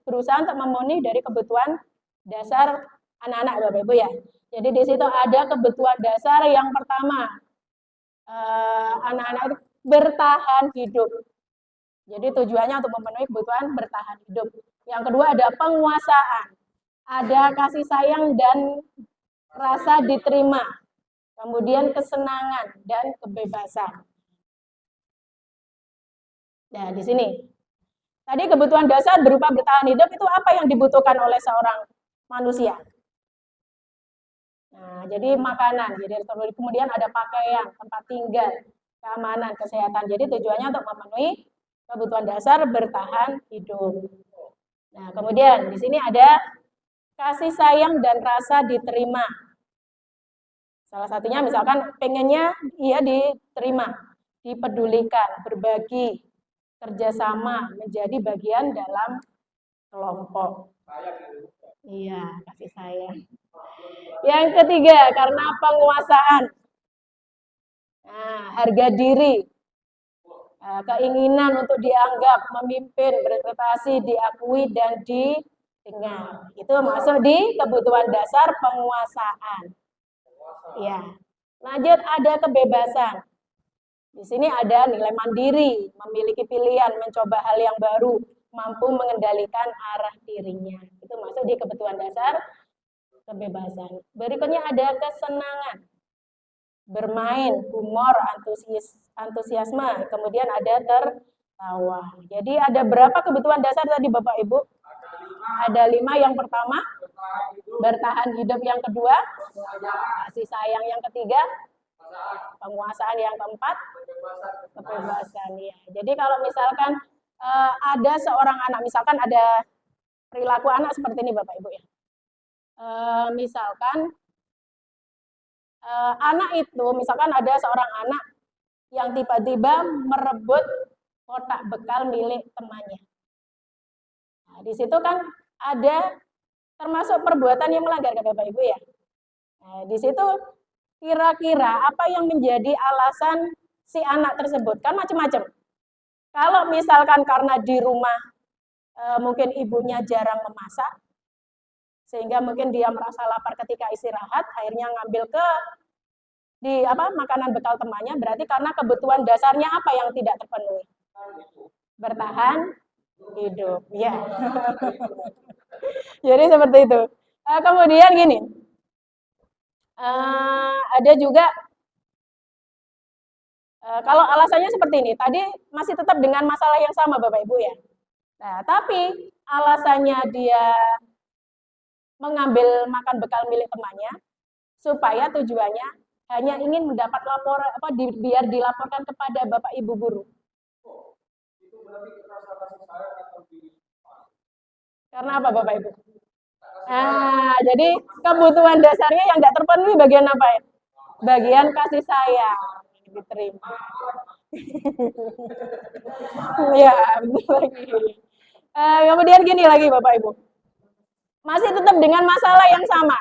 berusaha untuk memenuhi dari kebutuhan dasar anak-anak Bapak Ibu ya. Jadi di situ ada kebutuhan dasar yang pertama, anak-anak itu bertahan hidup. Jadi tujuannya untuk memenuhi kebutuhan bertahan hidup. Yang kedua ada penguasaan, ada kasih sayang dan rasa diterima. Kemudian kesenangan dan kebebasan. Nah, di sini. Tadi kebutuhan dasar berupa bertahan hidup itu apa yang dibutuhkan oleh seorang manusia? Nah, jadi makanan, jadi kemudian ada pakaian, tempat tinggal, keamanan, kesehatan. Jadi tujuannya untuk memenuhi kebutuhan dasar bertahan hidup. Nah, kemudian di sini ada kasih sayang dan rasa diterima. Salah satunya misalkan pengennya ia diterima, dipedulikan, berbagi, kerjasama, menjadi bagian dalam kelompok. Iya, kasih sayang. Yang ketiga, karena penguasaan. Nah, harga diri. Keinginan untuk dianggap, memimpin, berprestasi, diakui, dan didengar. Itu masuk di kebutuhan dasar penguasaan. Ya. Lanjut ada kebebasan. Di sini ada nilai mandiri, memiliki pilihan, mencoba hal yang baru, mampu mengendalikan arah dirinya. Itu masuk di kebutuhan dasar kebebasan. Berikutnya ada kesenangan. bermain, humor, antusiasme, kemudian ada tertawa. Jadi ada berapa kebutuhan dasar tadi Bapak Ibu? Ada 5. Yang pertama, bertahan hidup. Yang kedua, kasih sayang. Yang ketiga, penguasaan. Yang keempat, kebebasan. Ya. Jadi kalau misalkan ada seorang anak, misalkan ada perilaku anak seperti ini Bapak Ibu ya. Misalkan anak itu, misalkan ada seorang anak yang tiba-tiba merebut kotak bekal milik temannya. Nah, di situ kan ada termasuk perbuatan yang melanggar Bapak Ibu ya. Nah, di situ kira-kira apa yang menjadi alasan si anak tersebut? Kan macam-macam. Kalau misalkan karena di rumah mungkin ibunya jarang memasak, sehingga mungkin dia merasa lapar ketika istirahat, akhirnya ngambil ke makanan bekal temannya, berarti karena kebutuhan dasarnya apa yang tidak terpenuhi? Bertahan hidup, ya. Jadi seperti itu. Kemudian gini, ada juga kalau alasannya seperti ini, tadi masih tetap dengan masalah yang sama Bapak Ibu ya. Nah, tapi alasannya dia mengambil makan bekal milik temannya supaya tujuannya hanya ingin mendapat laporan biar dilaporkan kepada Bapak Ibu guru. Itu berarti rasa kasih sayang atau Karena apa Bapak Ibu? Nah, jadi kebutuhan dasarnya yang tidak terpenuhi bagian apa ya? Bagian kasih sayang diterima. Ya, betul lagi. Kemudian gini lagi Bapak Ibu. Masih tetap dengan masalah yang sama.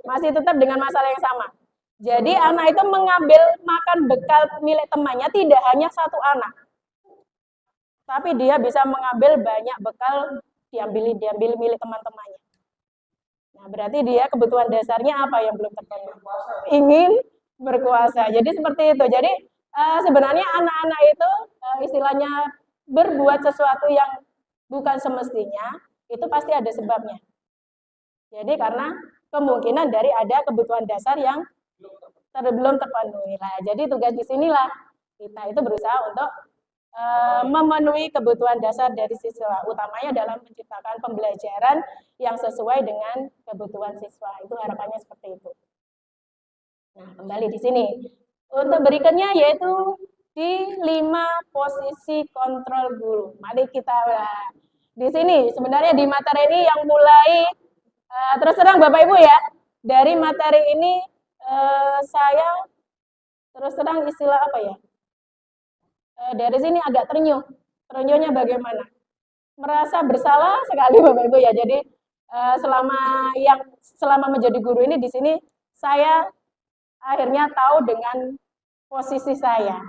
Masih tetap dengan masalah yang sama. Jadi anak itu mengambil makan bekal milik temannya tidak hanya satu anak. Tapi dia bisa mengambil banyak bekal diambil milik teman-temannya. Nah, berarti dia kebutuhan dasarnya apa yang belum terpenuhi? Ingin berkuasa. Jadi seperti itu. Jadi sebenarnya anak-anak itu istilahnya berbuat sesuatu yang bukan semestinya, itu pasti ada sebabnya. Jadi karena kemungkinan dari ada kebutuhan dasar yang belum terpenuhi. Nah, jadi tugas di sinilah kita itu berusaha untuk memenuhi kebutuhan dasar dari siswa, utamanya dalam menciptakan pembelajaran yang sesuai dengan kebutuhan siswa. Itu harapannya seperti itu. Nah, kembali di sini. Untuk berikutnya yaitu di 5 posisi kontrol guru. Mari kita di sini sebenarnya di materi ini yang mulai terus terang Bapak Ibu ya, dari materi ini saya terus terang istilah apa ya? Dari sini agak terenyuh. Terenyuhnya bagaimana? Merasa bersalah sekali Bapak Ibu ya. Jadi selama menjadi guru ini di sini saya akhirnya tahu dengan posisi saya.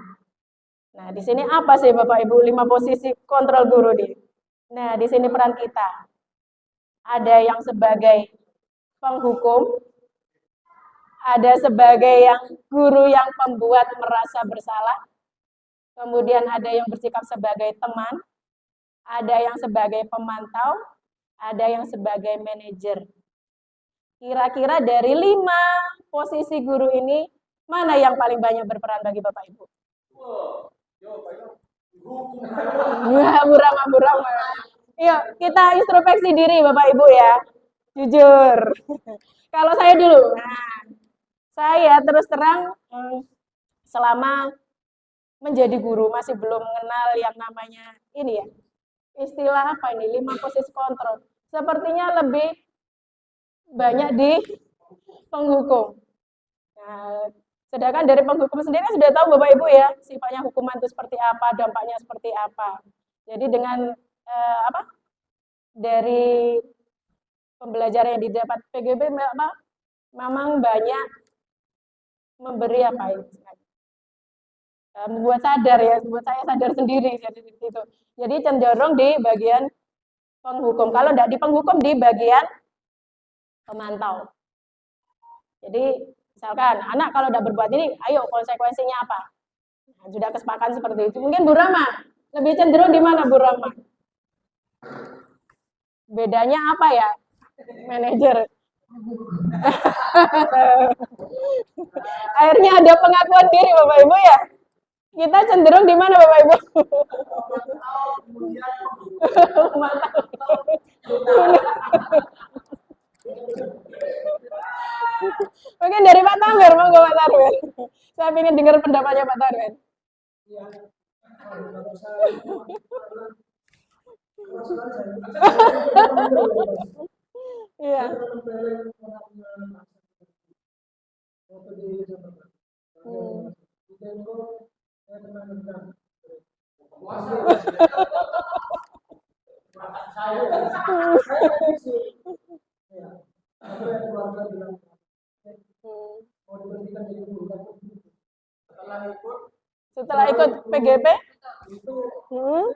Nah, di sini apa sih Bapak Ibu 5 posisi kontrol guru di? Nah, di sini peran kita. Ada yang sebagai penghukum, ada sebagai yang guru yang pembuat merasa bersalah, kemudian ada yang bersikap sebagai teman, ada yang sebagai pemantau, ada yang sebagai manajer. Kira-kira dari 5 posisi guru ini, mana yang paling banyak berperan bagi Bapak Ibu? Burama. Yuk, kita introspeksi diri Bapak Ibu ya. Jujur. Kalau saya dulu, saya terus terang selama menjadi guru masih belum mengenal yang namanya ini ya. Istilah apa ini? 5 posisi kontrol. Sepertinya lebih banyak di penghukum. Nah, sedangkan dari penghukum sendiri sudah tahu Bapak Ibu ya, sifatnya hukuman itu seperti apa, dampaknya seperti apa. Jadi dengan dari pembelajaran yang didapat PGB memang banyak memberi membuat sadar ya, membuat saya sadar sendiri itu. Jadi cenderung di bagian penghukum. Kalau tidak di penghukum, di bagian pemantau. Jadi misalkan anak kalau tidak berbuat ini, ayo konsekuensinya apa? Nah, sudah kesepakatan seperti itu. Mungkin Bu Rama lebih cenderung di mana Bu Rama? Bedanya apa ya, manajer? Akhirnya ada pengakuan diri Bapak Ibu ya. Kita cenderung di mana Bapak Ibu? Mantap. Mungkin dari Pak Tamir, monggo Pak Tarwin. Saya ingin dengar pendapatnya Pak Tarwin. Iya. Kalau saya Iya. Setelah ikut PGP, hmm?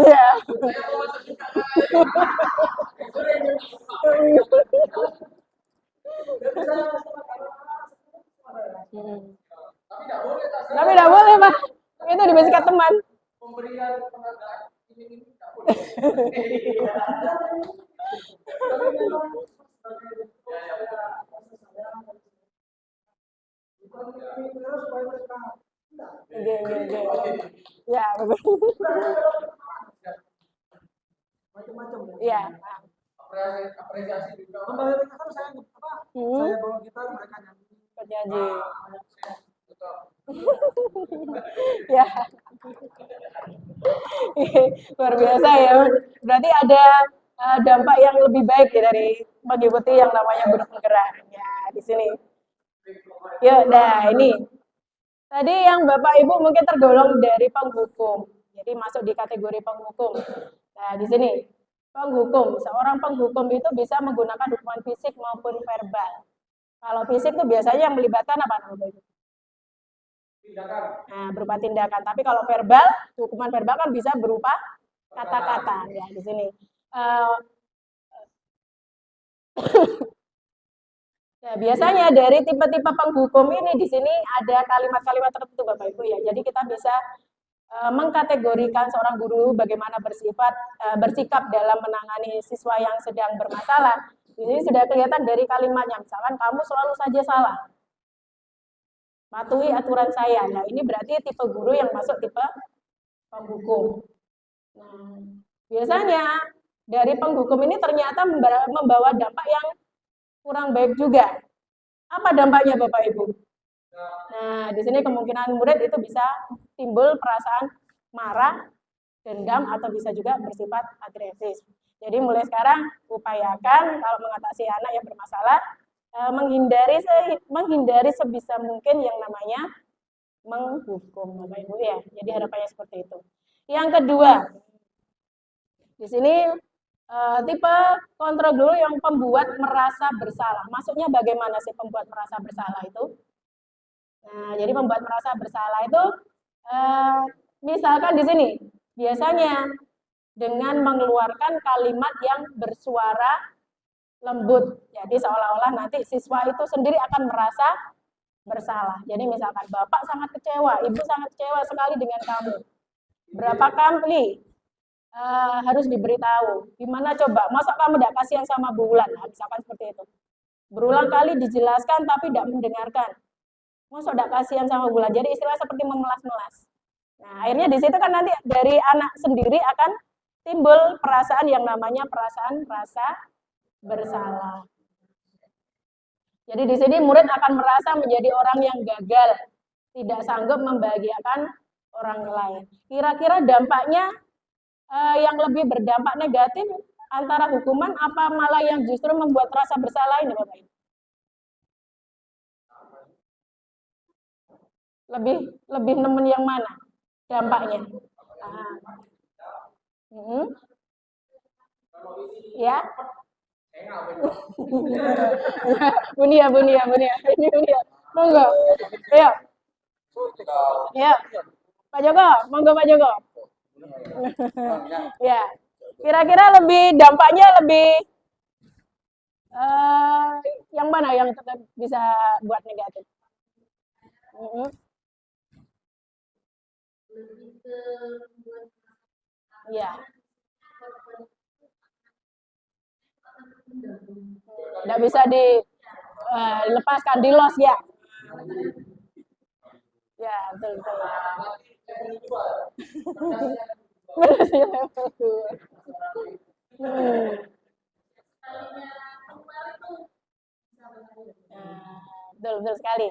Ya. Tapi tidak boleh Pak, itu dibisikat teman. pemberian penghargaan ini tidak boleh. Ya, betul. Macam-macam Ya. Apresiasi juga. Mereka kan saya bawa gitar, mereka nyanyi. Penyanyi. Betul. Ya. Luar biasa ya. Berarti ada dampak yang lebih baik ya dari mengikuti yang namanya grup penggerak. Ya, di sini. Yuk, nah ini. Tadi yang Bapak Ibu mungkin tergolong dari penghukum. Jadi masuk di kategori penghukum. Nah, di sini penghukum. Seorang penghukum itu bisa menggunakan hukuman fisik maupun verbal. Kalau fisik itu biasanya yang melibatkan apa Bapak Ibu? Tindakan. Nah, berupa tindakan. Tapi kalau verbal, hukuman verbal kan bisa berupa kata-kata. Ya, di sini. Nah, biasanya dari tipe-tipe penghukum ini di sini ada kalimat-kalimat tertentu Bapak Ibu ya. Jadi kita bisa mengkategorikan seorang guru bagaimana bersikap dalam menangani siswa yang sedang bermasalah. Di sini sudah kelihatan dari kalimatnya. Misalkan kamu selalu saja salah. Patuhi aturan saya. Nah, ini berarti tipe guru yang masuk tipe penghukum. Nah, biasanya dari penghukum ini ternyata membawa dampak yang kurang baik juga. Apa dampaknya Bapak Ibu? Nah, di sini kemungkinan murid itu bisa timbul perasaan marah, dendam, atau bisa juga bersifat agresif. Jadi mulai sekarang upayakan kalau mengatasi anak yang bermasalah, menghindari sebisa mungkin yang namanya menghukum Bapak Ibu ya. Jadi harapannya seperti itu. Yang kedua, di sini tipe kontrol dulu yang pembuat merasa bersalah. Maksudnya bagaimana sih pembuat merasa bersalah itu? Nah, jadi pembuat merasa bersalah itu misalkan di sini biasanya dengan mengeluarkan kalimat yang bersuara lembut. Jadi seolah-olah nanti siswa itu sendiri akan merasa bersalah. Jadi misalkan Bapak sangat kecewa, Ibu sangat kecewa sekali dengan kamu. Berapa kali harus diberitahu. Gimana coba? Masa kamu tidak kasihan sama bulan? Nah, misalkan seperti itu. Berulang kali dijelaskan tapi tidak mendengarkan. Masa tidak kasihan sama bulan? Jadi istilah seperti memelas-melas. Nah, akhirnya di situ kan nanti dari anak sendiri akan timbul perasaan yang namanya perasaan rasa bersalah. Jadi di sini murid akan merasa menjadi orang yang gagal, tidak sanggup membahagiakan orang lain. Kira-kira dampaknya yang lebih berdampak negatif antara hukuman apa malah yang justru membuat rasa bersalah ini Bapak Ibu? Lebih nemen yang mana dampaknya? Ya. Bunia. Ini Bunia. Monggo. Ayo. Ya. Pak Joko, monggo Pak Joko. Ya. Kira-kira dampaknya lebih yang mana yang tetap bisa buat negatif? Iya. Nggak bisa dilepaskan, di los ya. Ya, betul betul. Berhasil level 2. Hmm. Nah, betul betul sekali.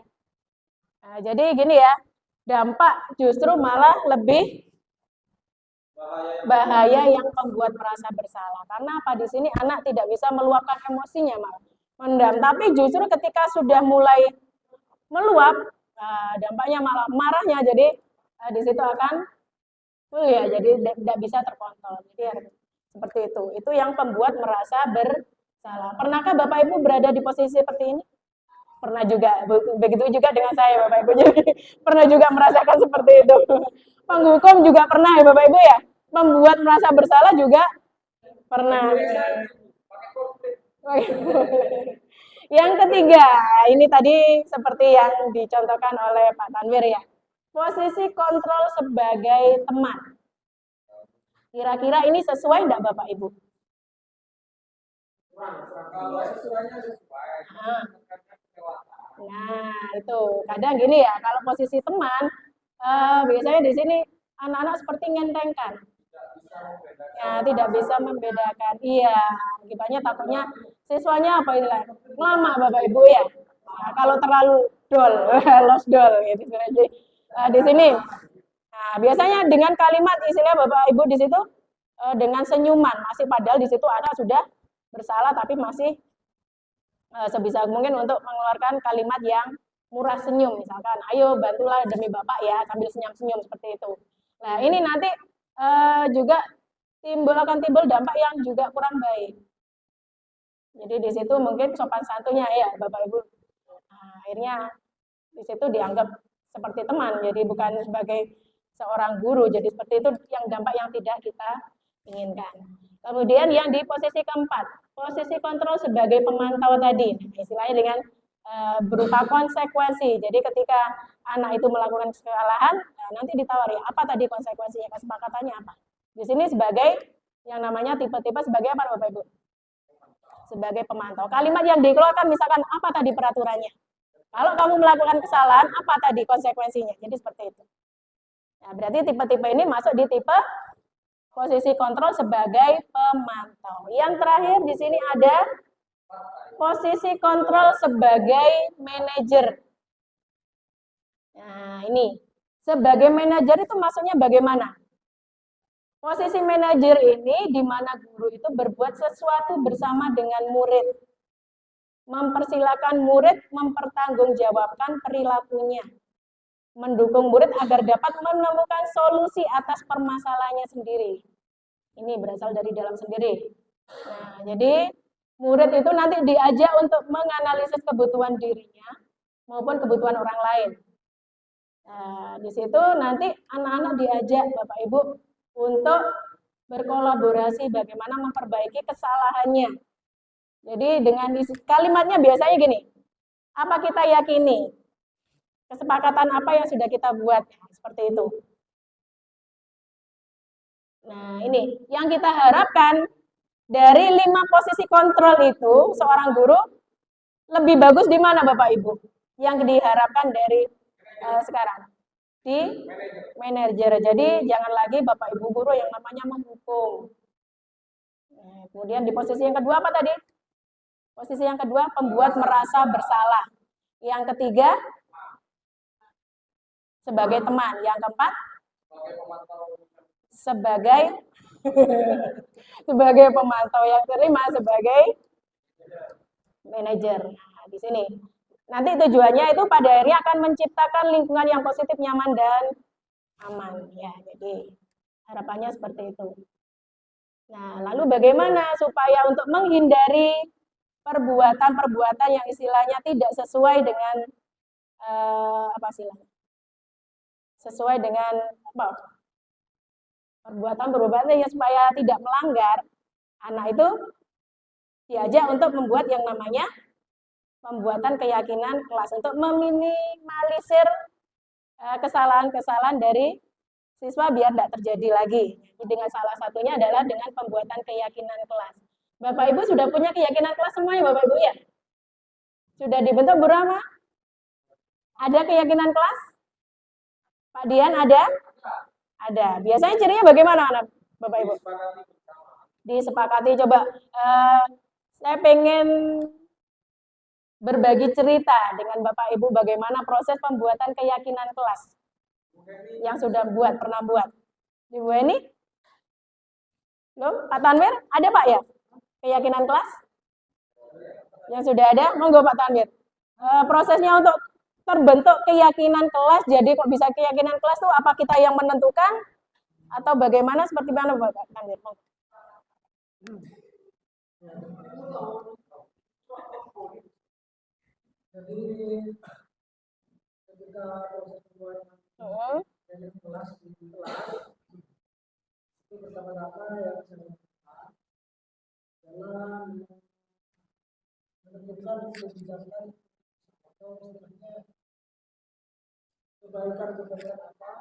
Nah, jadi gini ya, dampak justru malah lebih bahaya yang membuat merasa bersalah. Karena apa, di sini anak tidak bisa meluapkan emosinya malah mendam. Tapi justru ketika sudah mulai meluap, dampaknya malah marahnya. Jadi di situ akan ya, jadi tidak bisa terkontrol. Jadi seperti itu. Itu yang membuat merasa bersalah. Pernahkah Bapak Ibu berada di posisi seperti ini? Pernah juga. Begitu juga dengan saya, Bapak Ibu. Jadi pernah juga merasakan seperti itu. Penghukum juga pernah ya, Bapak Ibu ya. Membuat merasa bersalah juga pernah. Yang ketiga, ini tadi seperti yang dicontohkan oleh Pak Tanwir ya. Posisi kontrol sebagai teman. Kira-kira ini sesuai enggak Bapak Ibu? Kalau sesuainya sesuai. Nah, itu. Kadang gini ya, kalau posisi teman, biasanya di sini anak-anak seperti ngentengkan. Ya, tidak bisa membedakan. Iya, akibatnya takutnya siswanya apa itu lah, lama Bapak Ibu ya. Nah, kalau terlalu dol, lost dol gitu. Jadi di sini, nah, biasanya dengan kalimat istilah Bapak Ibu di situ dengan senyuman, masih padahal di situ anak sudah bersalah tapi masih sebisa mungkin untuk mengeluarkan kalimat yang murah senyum, misalkan, ayo bantulah demi Bapak ya, sambil senyum-senyum seperti itu. Nah, ini nanti juga akan timbul dampak yang juga kurang baik. Jadi di situ mungkin sopan santunnya ya Bapak Ibu. Nah, akhirnya di situ dianggap seperti teman, jadi bukan sebagai seorang guru. Jadi seperti itu yang dampak yang tidak kita inginkan. Kemudian yang di posisi keempat, posisi kontrol sebagai pemantau tadi, nah, istilahnya dengan berupa konsekuensi. Jadi ketika anak itu melakukan kesalahan, nah, nanti ditawari apa tadi konsekuensinya, kesepakatannya apa. Di sini sebagai yang namanya tipe-tipe sebagai apa Bapak Ibu? Sebagai pemantau. Kalimat yang dikeluarkan misalkan apa tadi peraturannya? Kalau kamu melakukan kesalahan, apa tadi konsekuensinya? Jadi seperti itu. Nah, berarti tipe-tipe ini masuk di tipe posisi kontrol sebagai pemantau. Yang terakhir di sini ada posisi kontrol sebagai manajer. Nah, ini sebagai manajer itu maksudnya bagaimana? Posisi manajer ini di mana guru itu berbuat sesuatu bersama dengan murid. Mempersilakan murid mempertanggungjawabkan perilakunya. Mendukung murid agar dapat menemukan solusi atas permasalahannya sendiri. Ini berasal dari dalam sendiri. Nah, jadi murid itu nanti diajak untuk menganalisis kebutuhan dirinya maupun kebutuhan orang lain. Nah, di situ nanti anak-anak diajak Bapak Ibu untuk berkolaborasi bagaimana memperbaiki kesalahannya. Jadi dengan kalimatnya biasanya gini, apa kita yakini? Kesepakatan apa yang sudah kita buat? Seperti itu. Nah, ini yang kita harapkan dari 5 posisi kontrol itu, seorang guru lebih bagus di mana Bapak Ibu? Yang diharapkan dari sekarang di manajer. Jadi jangan lagi Bapak Ibu guru yang namanya menghukum. Nah, kemudian di posisi yang kedua apa tadi? Posisi yang kedua pembuat merasa bersalah. Yang ketiga sebagai teman. Yang keempat sebagai sebagai pemantau. Yang kelima sebagai manajer. Nah, di sini. Nanti tujuannya itu pada akhirnya akan menciptakan lingkungan yang positif, nyaman, dan aman. Ya, jadi harapannya seperti itu. Nah, lalu bagaimana supaya untuk menghindari perbuatan-perbuatan yang istilahnya tidak sesuai dengan apa istilahnya? Sesuai dengan apa? Perbuatan-perbuatan yang supaya tidak melanggar, anak itu diajak untuk membuat yang namanya pembuatan keyakinan kelas untuk meminimalisir kesalahan-kesalahan dari siswa biar tidak terjadi lagi. dengan salah satunya adalah dengan pembuatan keyakinan kelas. Bapak Ibu sudah punya keyakinan kelas semuanya Bapak Ibu ya? Sudah dibentuk berapa? Ada keyakinan kelas? Pak Dian ada? Ada. Biasanya cirinya bagaimana anak Bapak Ibu? Disepakati. Coba saya pengen berbagi cerita dengan Bapak Ibu bagaimana proses pembuatan keyakinan kelas yang sudah pernah buat. Ibu ini? Belum? Pak Tanwir? Ada Pak ya? Keyakinan kelas? Yang sudah ada? Monggo Pak Tanwir. Prosesnya untuk terbentuk keyakinan kelas, jadi kok bisa keyakinan kelas itu apa kita yang menentukan? Atau bagaimana, seperti mana Pak Tanwir? Jadi ketika proses pembuatan kelas di kelas itu pertama-tama yang saya lakukan adalah menentukan kebijakan atau istilahnya kebaikan apa,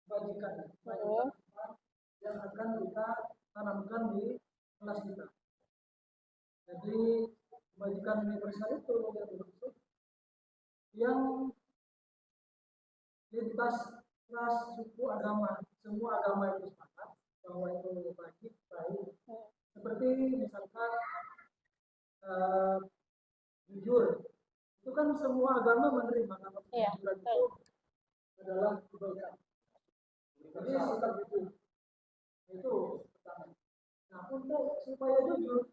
kebajikan apa yang akan kita tanamkan di kelas kita. Jadi kebajikan universal itu yang dimaksud yang lintas ras, suku, agama, semua agama itu sepakat bahwa itu baik. Seperti misalkan jujur, itu kan semua agama menerima kalau kejujuran itu adalah kebaikan. Jadi sikap jujur itu pertama. Nah, untuk supaya jujur,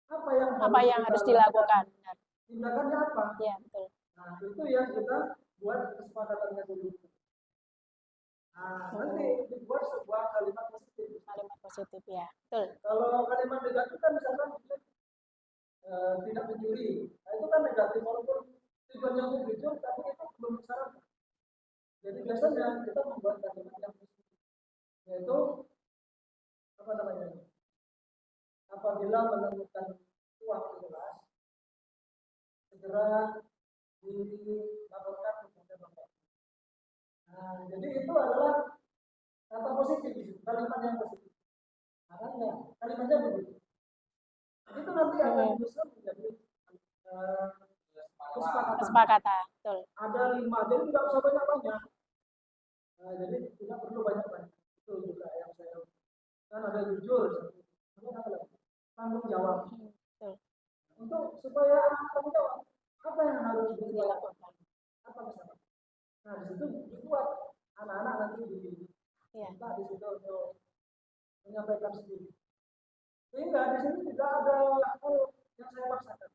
apa yang harus dilakukan? Tindakannya apa? Ya, betul. Nah, itu yang kita buat kesepakatannya dulu. Nah, nanti dibuat sebuah kalimat positif. Kalimat positif ya, betul. Kalau kalimat negatif kan misalkan tidak mencuri, nah itu kan negatif walaupun tujuannya untuk jujur, tapi itu belum syarat. Jadi biasanya kita membuat kalimat yang positif, yaitu apa namanya? Apabila menemukan uang di kelas, segera dilaporkan kepada bapak. Nah, jadi itu adalah kata positif, kalimat yang positif. Makanya kalimatnya begitu. Itu nanti akan disusun menjadi kesepakatan. Betul. Ada 5, jadi tidak usah banyak-banyak. Nah, jadi tidak perlu banyak-banyak. Itu juga yang saya kan ada jujur, tanggung jawab. Betul. Untuk supaya tanggung jawab, apa yang harus dilakukan? Apa misalnya? Nah, di situ dibuat anak-anak nanti di situ untuk menyampaikan sendiri. Sehingga di sini tidak ada hal yang saya paksakan,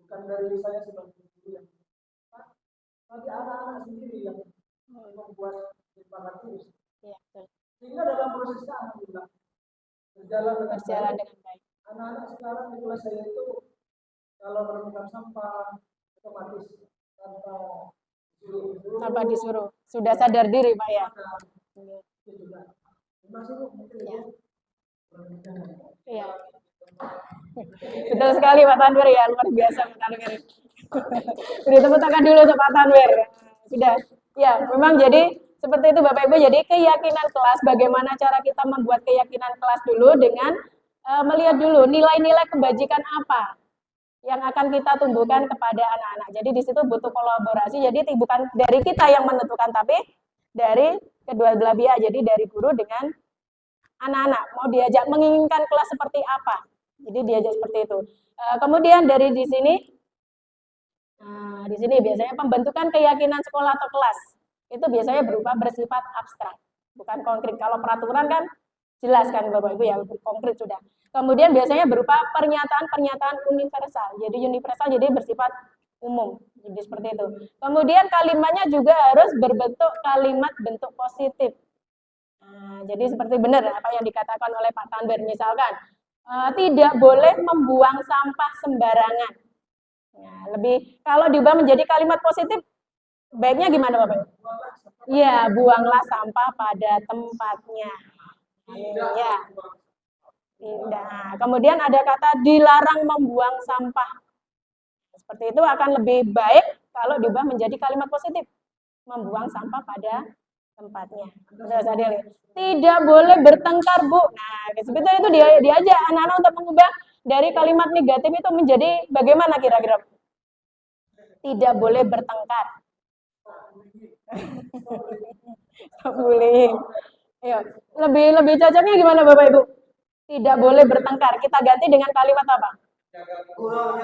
bukan dari saya sebagai guru yang tapi anak-anak sendiri yang membuat kesepakatan itu. Ya, betul. Sehingga dalam prosesnya alhamdulillah berjalan dengan baik. Anak-anak sekarang di kelas saya itu kalau menemukan sampah otomatis tanpa disuruh sudah sadar diri Pak ya. Itu juga masih mungkin itu. Iya. Betul sekali Pak Tanwir ya, luar biasa Pak Tanwir. Beri tepuk tangan dulu untuk Pak Tanwir. Sudah. Ya, memang jadi seperti itu Bapak Ibu. Jadi keyakinan kelas, bagaimana cara kita membuat keyakinan kelas dulu dengan melihat dulu nilai-nilai kebajikan apa yang akan kita tumbuhkan kepada anak-anak. Jadi di situ butuh kolaborasi. Jadi bukan dari kita yang menentukan, tapi dari kedua belah pihak. Jadi dari guru dengan anak-anak mau diajak menginginkan kelas seperti apa. Jadi diajak seperti itu. Kemudian dari di sini biasanya pembentukan keyakinan sekolah atau kelas itu biasanya bersifat abstrak, bukan konkret. Kalau peraturan kan jelas kan Bapak Ibu ya, konkret sudah. Kemudian biasanya berupa pernyataan-pernyataan universal. Jadi universal jadi bersifat umum. Jadi seperti itu. Kemudian kalimatnya juga harus berbentuk kalimat bentuk positif. Nah, jadi seperti benar apa yang dikatakan oleh Pak Tanwir, misalkan tidak boleh membuang sampah sembarangan. Nah, lebih kalau diubah menjadi kalimat positif, baiknya gimana Bapak? Iya, buanglah sampah pada tempatnya. Ya. Tidak. Kemudian ada kata dilarang membuang sampah. Seperti itu akan lebih baik kalau diubah menjadi kalimat positif. Membuang sampah pada tempatnya. Terus ada lihat, tidak boleh bertengkar, Bu. Nah, sebetulnya itu dia diajak anak-anak untuk mengubah dari kalimat negatif itu menjadi bagaimana kira-kira? Tidak boleh bertengkar. Stop bullying. Ayo, lebih cocoknya gimana Bapak Ibu? Tidak boleh bertengkar. Kita ganti dengan kalimat apa?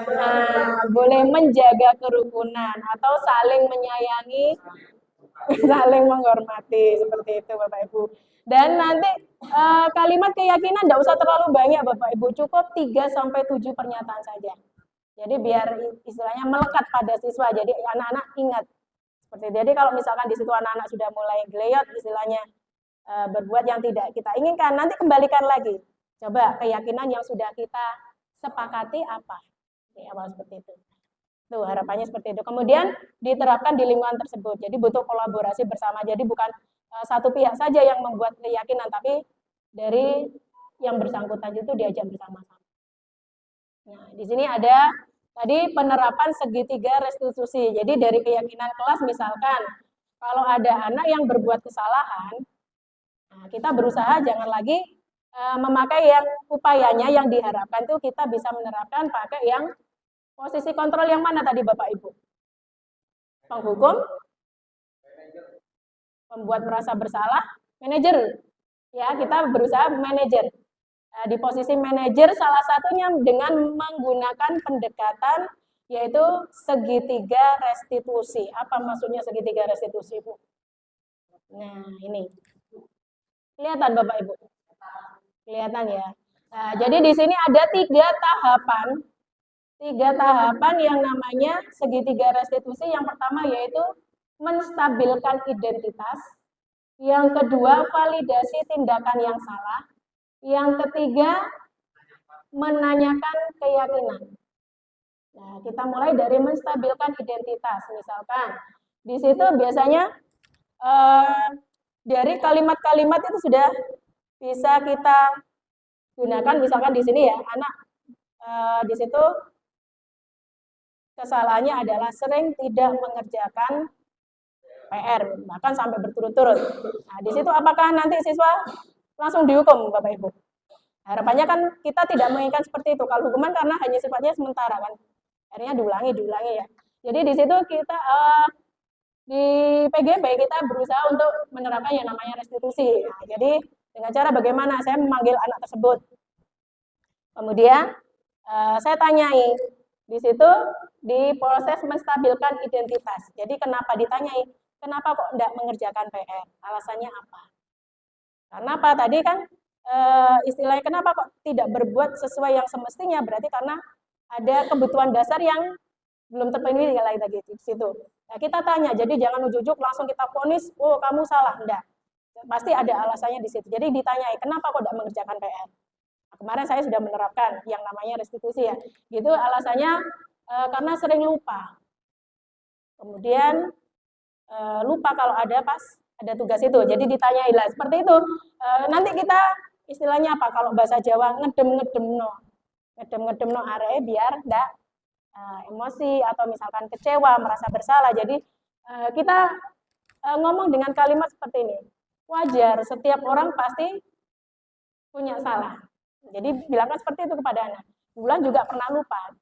Nah, boleh menjaga kerukunan atau saling menyayangi, saling menghormati, seperti itu Bapak Ibu. Dan nanti kalimat keyakinan tidak usah terlalu banyak Bapak Ibu, cukup 3 sampai 7 pernyataan saja. Jadi biar istilahnya melekat pada siswa, jadi anak-anak ingat. Seperti itu. Jadi kalau misalkan di situ anak-anak sudah mulai gleyot istilahnya berbuat yang tidak kita inginkan, nanti kembalikan lagi. Coba keyakinan yang sudah kita sepakati apa? Di awal seperti itu. Tuh, harapannya seperti itu. Kemudian diterapkan di lingkungan tersebut. Jadi butuh kolaborasi bersama. Jadi bukan satu pihak saja yang membuat keyakinan, tapi dari yang bersangkutan itu diajak bersama-sama. Nah, di sini ada tadi penerapan segitiga restitusi. Jadi dari keyakinan kelas misalkan kalau ada anak yang berbuat kesalahan, nah, kita berusaha jangan lagi memakai yang upayanya yang diharapkan itu kita bisa menerapkan pakai yang posisi kontrol yang mana tadi Bapak Ibu? Penghukum, pembuat merasa bersalah, manajer. Ya, kita berusaha manajer. Di posisi manajer salah satunya dengan menggunakan pendekatan yaitu segitiga restitusi. Apa maksudnya segitiga restitusi, Bu? Nah, ini. Kelihatan Bapak Ibu? Kelihatan ya. Nah, jadi di sini ada 3 tahapan yang namanya segitiga restitusi. Yang pertama yaitu menstabilkan identitas. Yang kedua, validasi tindakan yang salah. Yang ketiga, menanyakan keyakinan. Nah, kita mulai dari menstabilkan identitas. Misalkan, di situ biasanya dari kalimat-kalimat itu sudah bisa kita gunakan. Misalkan di sini ya, anak di situ kesalahannya adalah sering tidak mengerjakan PR, bahkan sampai berturut-turut. Nah, di situ apakah nanti siswa langsung dihukum, Bapak Ibu? Harapannya kan kita tidak menginginkan seperti itu. Kalau hukuman karena hanya sifatnya sementara kan, akhirnya diulangi ya. Jadi di situ kita di PGB kita berusaha untuk menerapkan yang namanya restitusi. Nah, jadi dengan cara bagaimana saya memanggil anak tersebut, kemudian saya tanyai di situ di proses menstabilkan identitas. Jadi kenapa ditanyai? Kenapa kok tidak mengerjakan PR? Alasannya apa? Karena apa? Tadi kan istilahnya kenapa kok tidak berbuat sesuai yang semestinya? Berarti karena ada kebutuhan dasar yang belum terpenuhi lagi di situ. Nah, kita tanya, jadi jangan ujuk-ujuk langsung kita vonis, oh kamu salah, enggak. Pasti ada alasannya di situ. Jadi ditanyai, kenapa kok tidak mengerjakan PR? Nah, kemarin saya sudah menerapkan yang namanya restitusi ya. Gitu alasannya karena sering lupa. Kemudian lupa kalau ada pas ada tugas itu. Jadi ditanyai lah seperti itu. Nanti kita istilahnya apa? Kalau bahasa Jawa ngedem-ngedem no arek biar enggak emosi atau misalkan kecewa, merasa bersalah. Jadi kita ngomong dengan kalimat seperti ini. Wajar, setiap orang pasti punya salah. Jadi bilangkan seperti itu kepada anak. Bulan juga pernah lupa,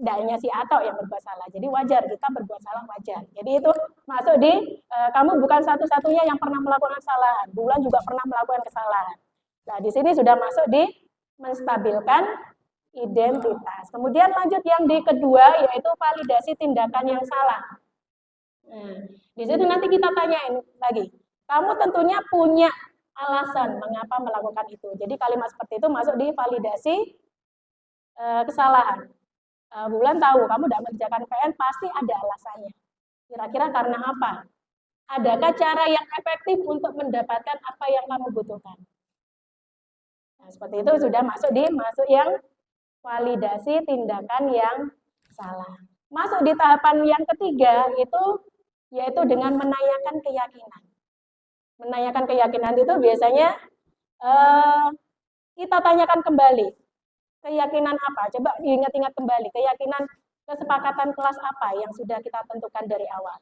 hanya si Atok yang berbuat salah. Jadi wajar, kita berbuat salah wajar. Jadi itu masuk di kamu bukan satu-satunya yang pernah melakukan kesalahan. Bulan juga pernah melakukan kesalahan. Nah, di sini sudah masuk di menstabilkan identitas. Kemudian lanjut yang di kedua yaitu validasi tindakan yang salah. Nah, di situ nanti kita tanyain lagi. Kamu tentunya punya alasan mengapa melakukan itu. Jadi kalimat seperti itu masuk di validasi kesalahan. Bulan tahu kamu tidak mengerjakan PN pasti ada alasannya. Kira-kira karena apa? Adakah cara yang efektif untuk mendapatkan apa yang kamu butuhkan? Nah, seperti itu sudah masuk yang validasi tindakan yang salah. Masuk di tahapan yang ketiga itu yaitu dengan menanyakan keyakinan. Menanyakan keyakinan itu biasanya kita tanyakan kembali. Keyakinan apa? Coba diingat-ingat kembali. Keyakinan kesepakatan kelas apa yang sudah kita tentukan dari awal.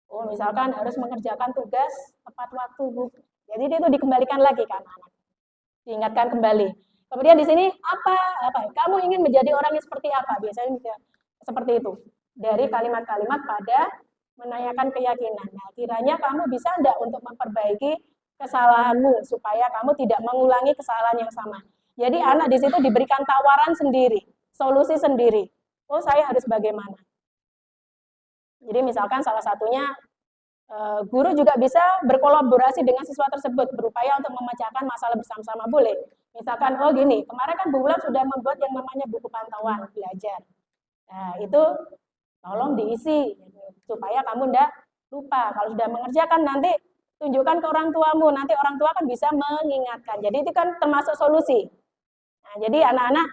Oh, misalkan harus mengerjakan tugas tepat waktu, Bu. Jadi itu dikembalikan lagi ke anak-anak. Diingatkan kembali. Kemudian di sini apa? Kamu ingin menjadi orang yang seperti apa? Biasanya bisa seperti itu. Dari kalimat-kalimat pada menanyakan keyakinan. Nah, kiranya kamu bisa enggak untuk memperbaiki kesalahanmu supaya kamu tidak mengulangi kesalahan yang sama. Jadi anak di situ diberikan tawaran sendiri, solusi sendiri. Oh, saya harus bagaimana? Jadi misalkan salah satunya guru juga bisa berkolaborasi dengan siswa tersebut, berupaya untuk memecahkan masalah bersama-sama, boleh. Misalkan, oh gini, kemarin kan Bu Wulan sudah membuat yang namanya buku pantauan belajar. Nah, itu tolong diisi, supaya kamu enggak lupa. Kalau sudah mengerjakan, nanti tunjukkan ke orang tuamu, nanti orang tua kan bisa mengingatkan. Jadi itu kan termasuk solusi. Nah, jadi anak-anak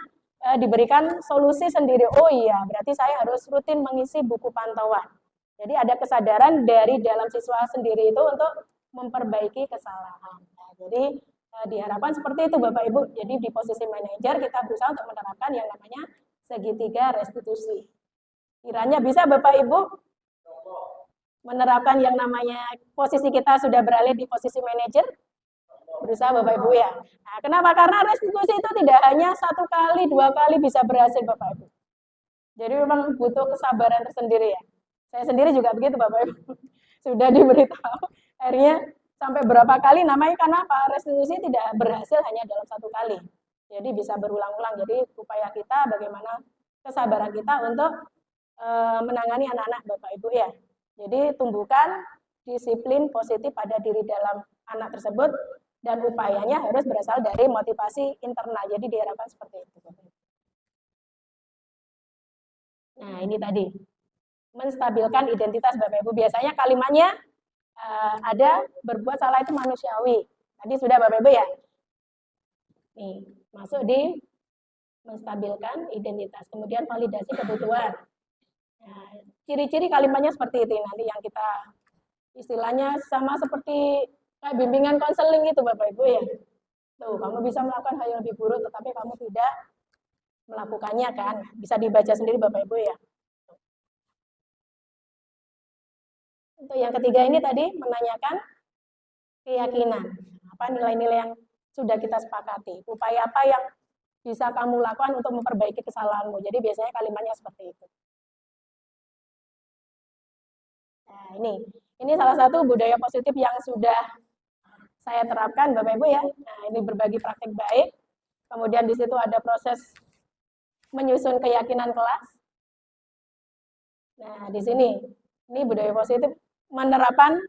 diberikan solusi sendiri. Oh iya, berarti saya harus rutin mengisi buku pantauan. Jadi ada kesadaran dari dalam siswa sendiri itu untuk memperbaiki kesalahan. Nah, jadi diharapkan seperti itu Bapak Ibu. Jadi di posisi manajer kita berusaha untuk menerapkan yang namanya segitiga restitusi. Kiranya bisa Bapak Ibu menerapkan yang namanya posisi kita sudah beralih di posisi manajer. Berusaha Bapak Ibu ya. Nah, kenapa? Karena restitusi itu tidak hanya 1 kali, 2 kali bisa berhasil Bapak Ibu. Jadi memang butuh kesabaran tersendiri ya. Saya sendiri juga begitu Bapak Ibu. Sudah diberitahu, akhirnya sampai berapa kali namanya karena apa? Restitusi tidak berhasil hanya dalam 1 kali. Jadi bisa berulang-ulang. Jadi upaya kita bagaimana kesabaran kita untuk menangani anak-anak Bapak Ibu ya. Jadi tumbuhkan disiplin positif pada diri dalam anak tersebut dan upayanya harus berasal dari motivasi internal. Jadi diharapkan seperti itu. Nah, ini tadi menstabilkan identitas Bapak Ibu. Biasanya kalimatnya ada berbuat salah itu manusiawi. Tadi sudah Bapak Ibu ya. Nih, masuk di menstabilkan identitas. Kemudian validasi kebutuhan. Nah, ciri-ciri kalimatnya seperti itu nanti yang kita istilahnya sama seperti kayak bimbingan konseling itu Bapak Ibu ya. Tuh, kamu bisa melakukan hal yang lebih buruk tetapi kamu tidak melakukannya kan. Bisa dibaca sendiri Bapak Ibu ya. Untuk yang ketiga ini tadi menanyakan keyakinan. Apa nilai-nilai yang sudah kita sepakati? Upaya apa yang bisa kamu lakukan untuk memperbaiki kesalahanmu? Jadi biasanya kalimatnya seperti itu. Nah, ini salah satu budaya positif yang sudah saya terapkan Bapak Ibu ya. Nah, ini berbagi praktik baik. Kemudian di situ ada proses menyusun keyakinan kelas. Nah, di sini ini budaya positif menerapkan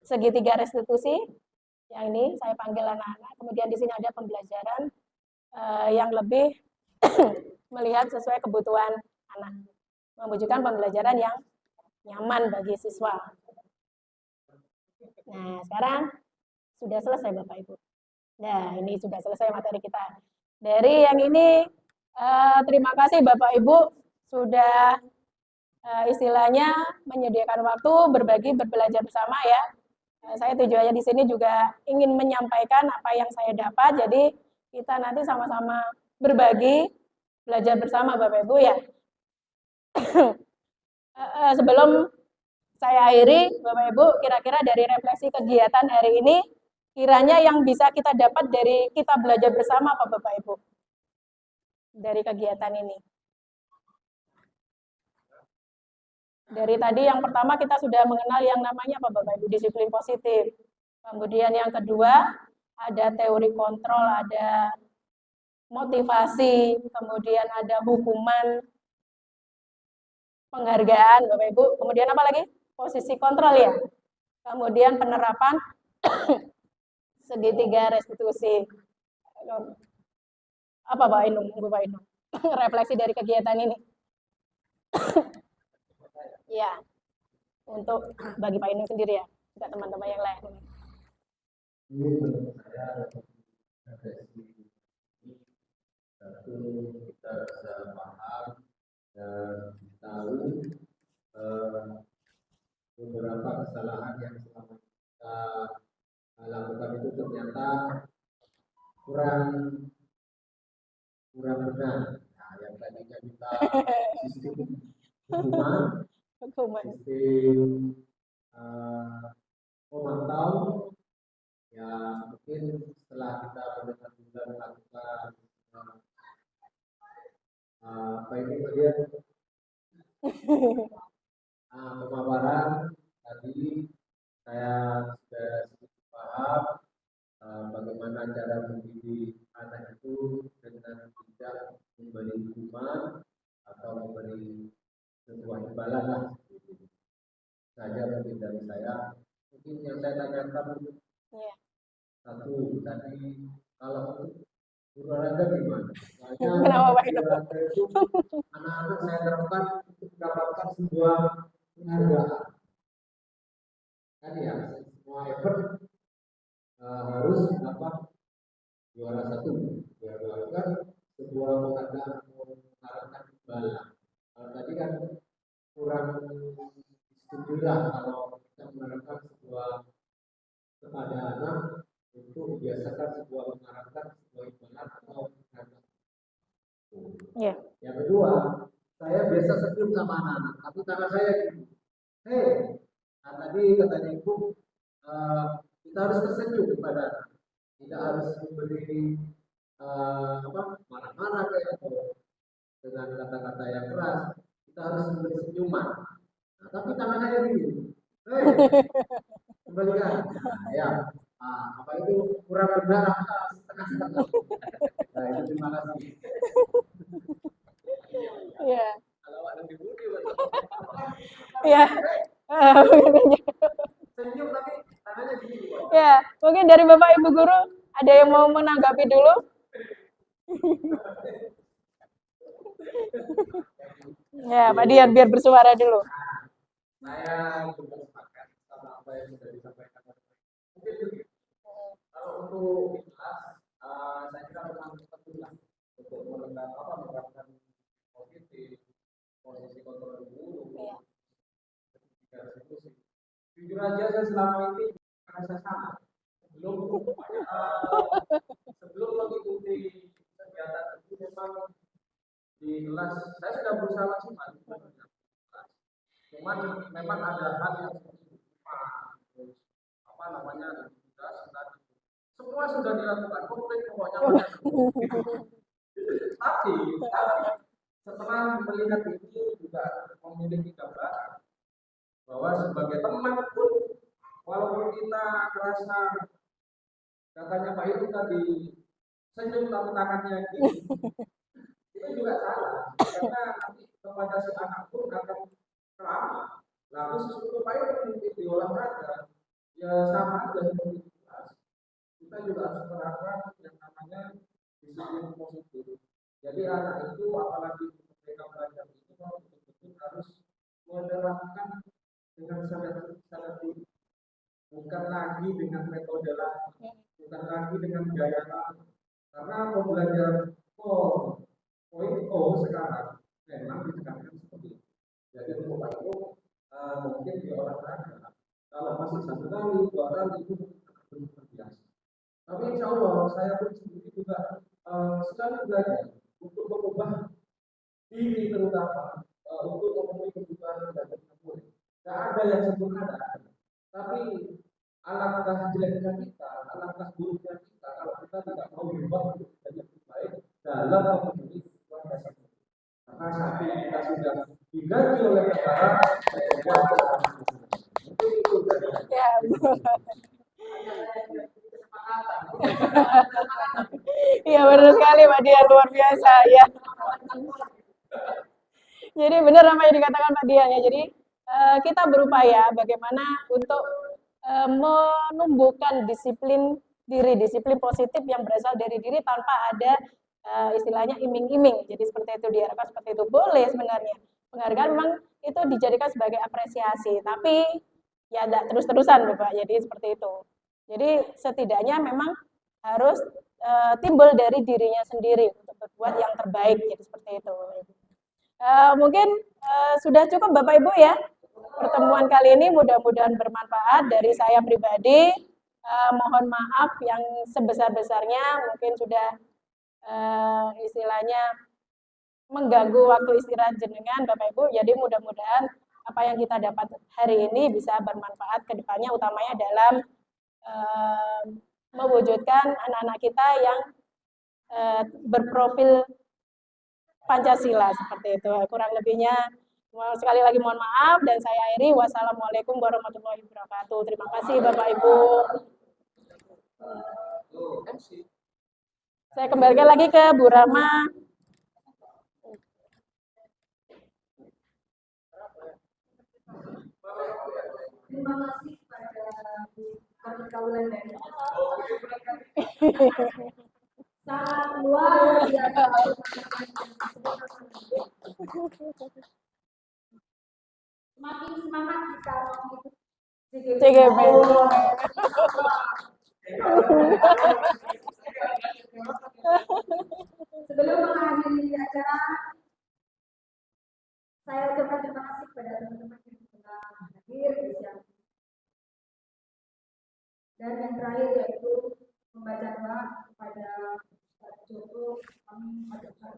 segitiga restitusi. Yang ini saya panggil anak-anak. Kemudian di sini ada pembelajaran yang lebih melihat sesuai kebutuhan anak. Mewujudkan pembelajaran yang nyaman bagi siswa. Nah, sekarang sudah selesai Bapak Ibu. Nah, ini sudah selesai materi kita. Dari yang ini, terima kasih Bapak Ibu sudah istilahnya menyediakan waktu berbagi, berbelajar bersama ya. Saya tujuannya di sini juga ingin menyampaikan apa yang saya dapat, jadi kita nanti sama-sama berbagi, belajar bersama Bapak Ibu ya. Sebelum saya akhiri, Bapak Ibu, kira-kira dari refleksi kegiatan hari ini, kiranya yang bisa kita dapat dari kita belajar bersama apa Bapak Ibu? Dari kegiatan ini. Dari tadi yang pertama kita sudah mengenal yang namanya apa Bapak Ibu? Disiplin positif. Kemudian yang kedua, ada teori kontrol, ada motivasi, kemudian ada hukuman, penghargaan Bapak Ibu. Kemudian apa lagi? Posisi kontrol ya. Kemudian penerapan segitiga restitusi. Apa Pak Inung? Bapak Inung? Refleksi dari kegiatan ini. Ya, untuk bagi Pak Inung sendiri ya, juga teman-teman yang lain. Ini menurut saya refleksi satu kita bisa paham dan tahu beberapa kesalahan yang selama kita lakukan itu ternyata kurang benar. Nah, yang tadinya kita sistem hukuman, sistem eh, memantau, ya mungkin setelah kita benar-benar melakukan apa ini dia pemaparan tadi, saya sudah sedikit paham bagaimana cara mendidik anak itu dengan tidak memberi hukuman atau memberi sebuah imbalan lah. Saja mungkin dari saya. Mungkin yang saya tanyakan Iya. satu tadi, kalau untuk olahraga gimana? Soalnya Kenapa Pak Ino? olahraga itu anak-anak saya terapkan untuk mendapatkan sebuah penghargaan. Kan ya, semua effort harus apa? Juara satu, juara dua kan sebuah penghargaan atau mengharapkan imbalan. Kalau tadi kan kurang setuju lah kalau kita menerapkan sebuah kepada anak untuk membiasakan sebuah mengharapkan sebuah imbalan atau penghargaan. Iya. Yang kedua, saya biasa senyum sama anak-anak, tapi karena saya gini, hei, nah tadi katanya ibu, kita harus tersenyum kepada anak, tidak harus memberi apa marah-marah kayak atau dengan kata-kata yang keras, kita harus memberi senyuman. Nah, tapi tangan saya gini, hei, kembalikan, nah, ya, apa itu kurang benar, setengah-setengah. Nah, itu terima kasih. Iya. Kalau ada di budi, Iya. senyum tapi tangannya gini. Ya, mungkin dari Bapak Ibu guru ada yang mau menanggapi dulu? Ya, Pak Dian biar bersuara dulu. Saya juga sepakat sama apa yang sudah disampaikan. Mungkin begitu. Kalau untuk kelas, saya kira memang penting lah untuk menerapkan positif, posisi kontrol dulu. Iya. Ketika eksekusi. Jujur aja saya selama ini merasa sama. Sebelum mengikuti kegiatan itu memang di kelas saya sudah berusaha maksimal. Cuman memang ada hal yang apa namanya semua sudah dilakukan komplit pokoknya. Tapi setelah melihat ini juga memiliki gambaran bahwa sebagai teman pun walaupun kita merasa katanya Pak itu tadi senyum tapi tangannya gini, itu juga salah karena nanti kepada si anak pun akan ramah. Lalu sesuatu Pak itu mungkin di olahraga ya sama aja seperti kelas. Kita juga harus menerapkan yang namanya disiplin positif. Jadi anak itu apalagi mereka belajar itu betul-betul harus menerapkan dengan sadar diri, bukan lagi dengan metode lama, bukan lagi dengan gaya lama. Karena pembelajaran poin O sekarang memang ditekankan seperti itu. Jadi untuk Pak itu mungkin di olahraga kalau masih satu kali, dua kali itu belum terbiasa. Tapi insya Allah saya pun sendiri juga selalu belajar untuk mengubah diri terutama untuk memenuhi kebutuhan dan murid. Tidak ada yang sempurna, tapi alangkah jeleknya kita, alangkah buruknya kita kalau kita tidak mau berubah menjadi lebih baik dalam memenuhi kebutuhan dasar. Karena saat ini kita sudah digaji oleh negara, mungkin itu Ya. Iya benar sekali Pak Dian, luar biasa ya. Jadi benar apa yang dikatakan Pak Dian ya. Jadi kita berupaya bagaimana untuk menumbuhkan disiplin diri, disiplin positif yang berasal dari diri tanpa ada istilahnya iming-iming. Jadi seperti itu diharapkan seperti itu. Boleh sebenarnya. Penghargaan memang itu dijadikan sebagai apresiasi, tapi ya tidak terus-terusan Bapak. Jadi seperti itu. Jadi setidaknya memang harus timbul dari dirinya sendiri untuk berbuat yang terbaik. Jadi seperti itu. Mungkin sudah cukup Bapak Ibu ya pertemuan kali ini, mudah-mudahan bermanfaat. Dari saya pribadi mohon maaf yang sebesar-besarnya mungkin sudah istilahnya mengganggu waktu istirahat jenengan Bapak Ibu. Jadi mudah-mudahan apa yang kita dapat hari ini bisa bermanfaat ke depannya, utamanya dalam mewujudkan anak-anak kita yang berprofil Pancasila seperti itu. Kurang lebihnya sekali lagi mohon maaf dan saya akhiri. Wassalamualaikum warahmatullahi wabarakatuh. Terima kasih Bapak Ibu. Saya kembalikan lagi ke Bu Rama. Terima kasih pada kami kaulan dan sangat luar biasa. Semakin semangat kita mengikuti CGP. Sebelum mengakhiri acara, saya ucapkan terima kasih kepada teman-teman yang telah hadir di siang ini. Dan yang terakhir yaitu membaca doa kepada Ustaz Joko, kami mengucapkan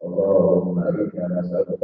Allahumma inna nas'aluka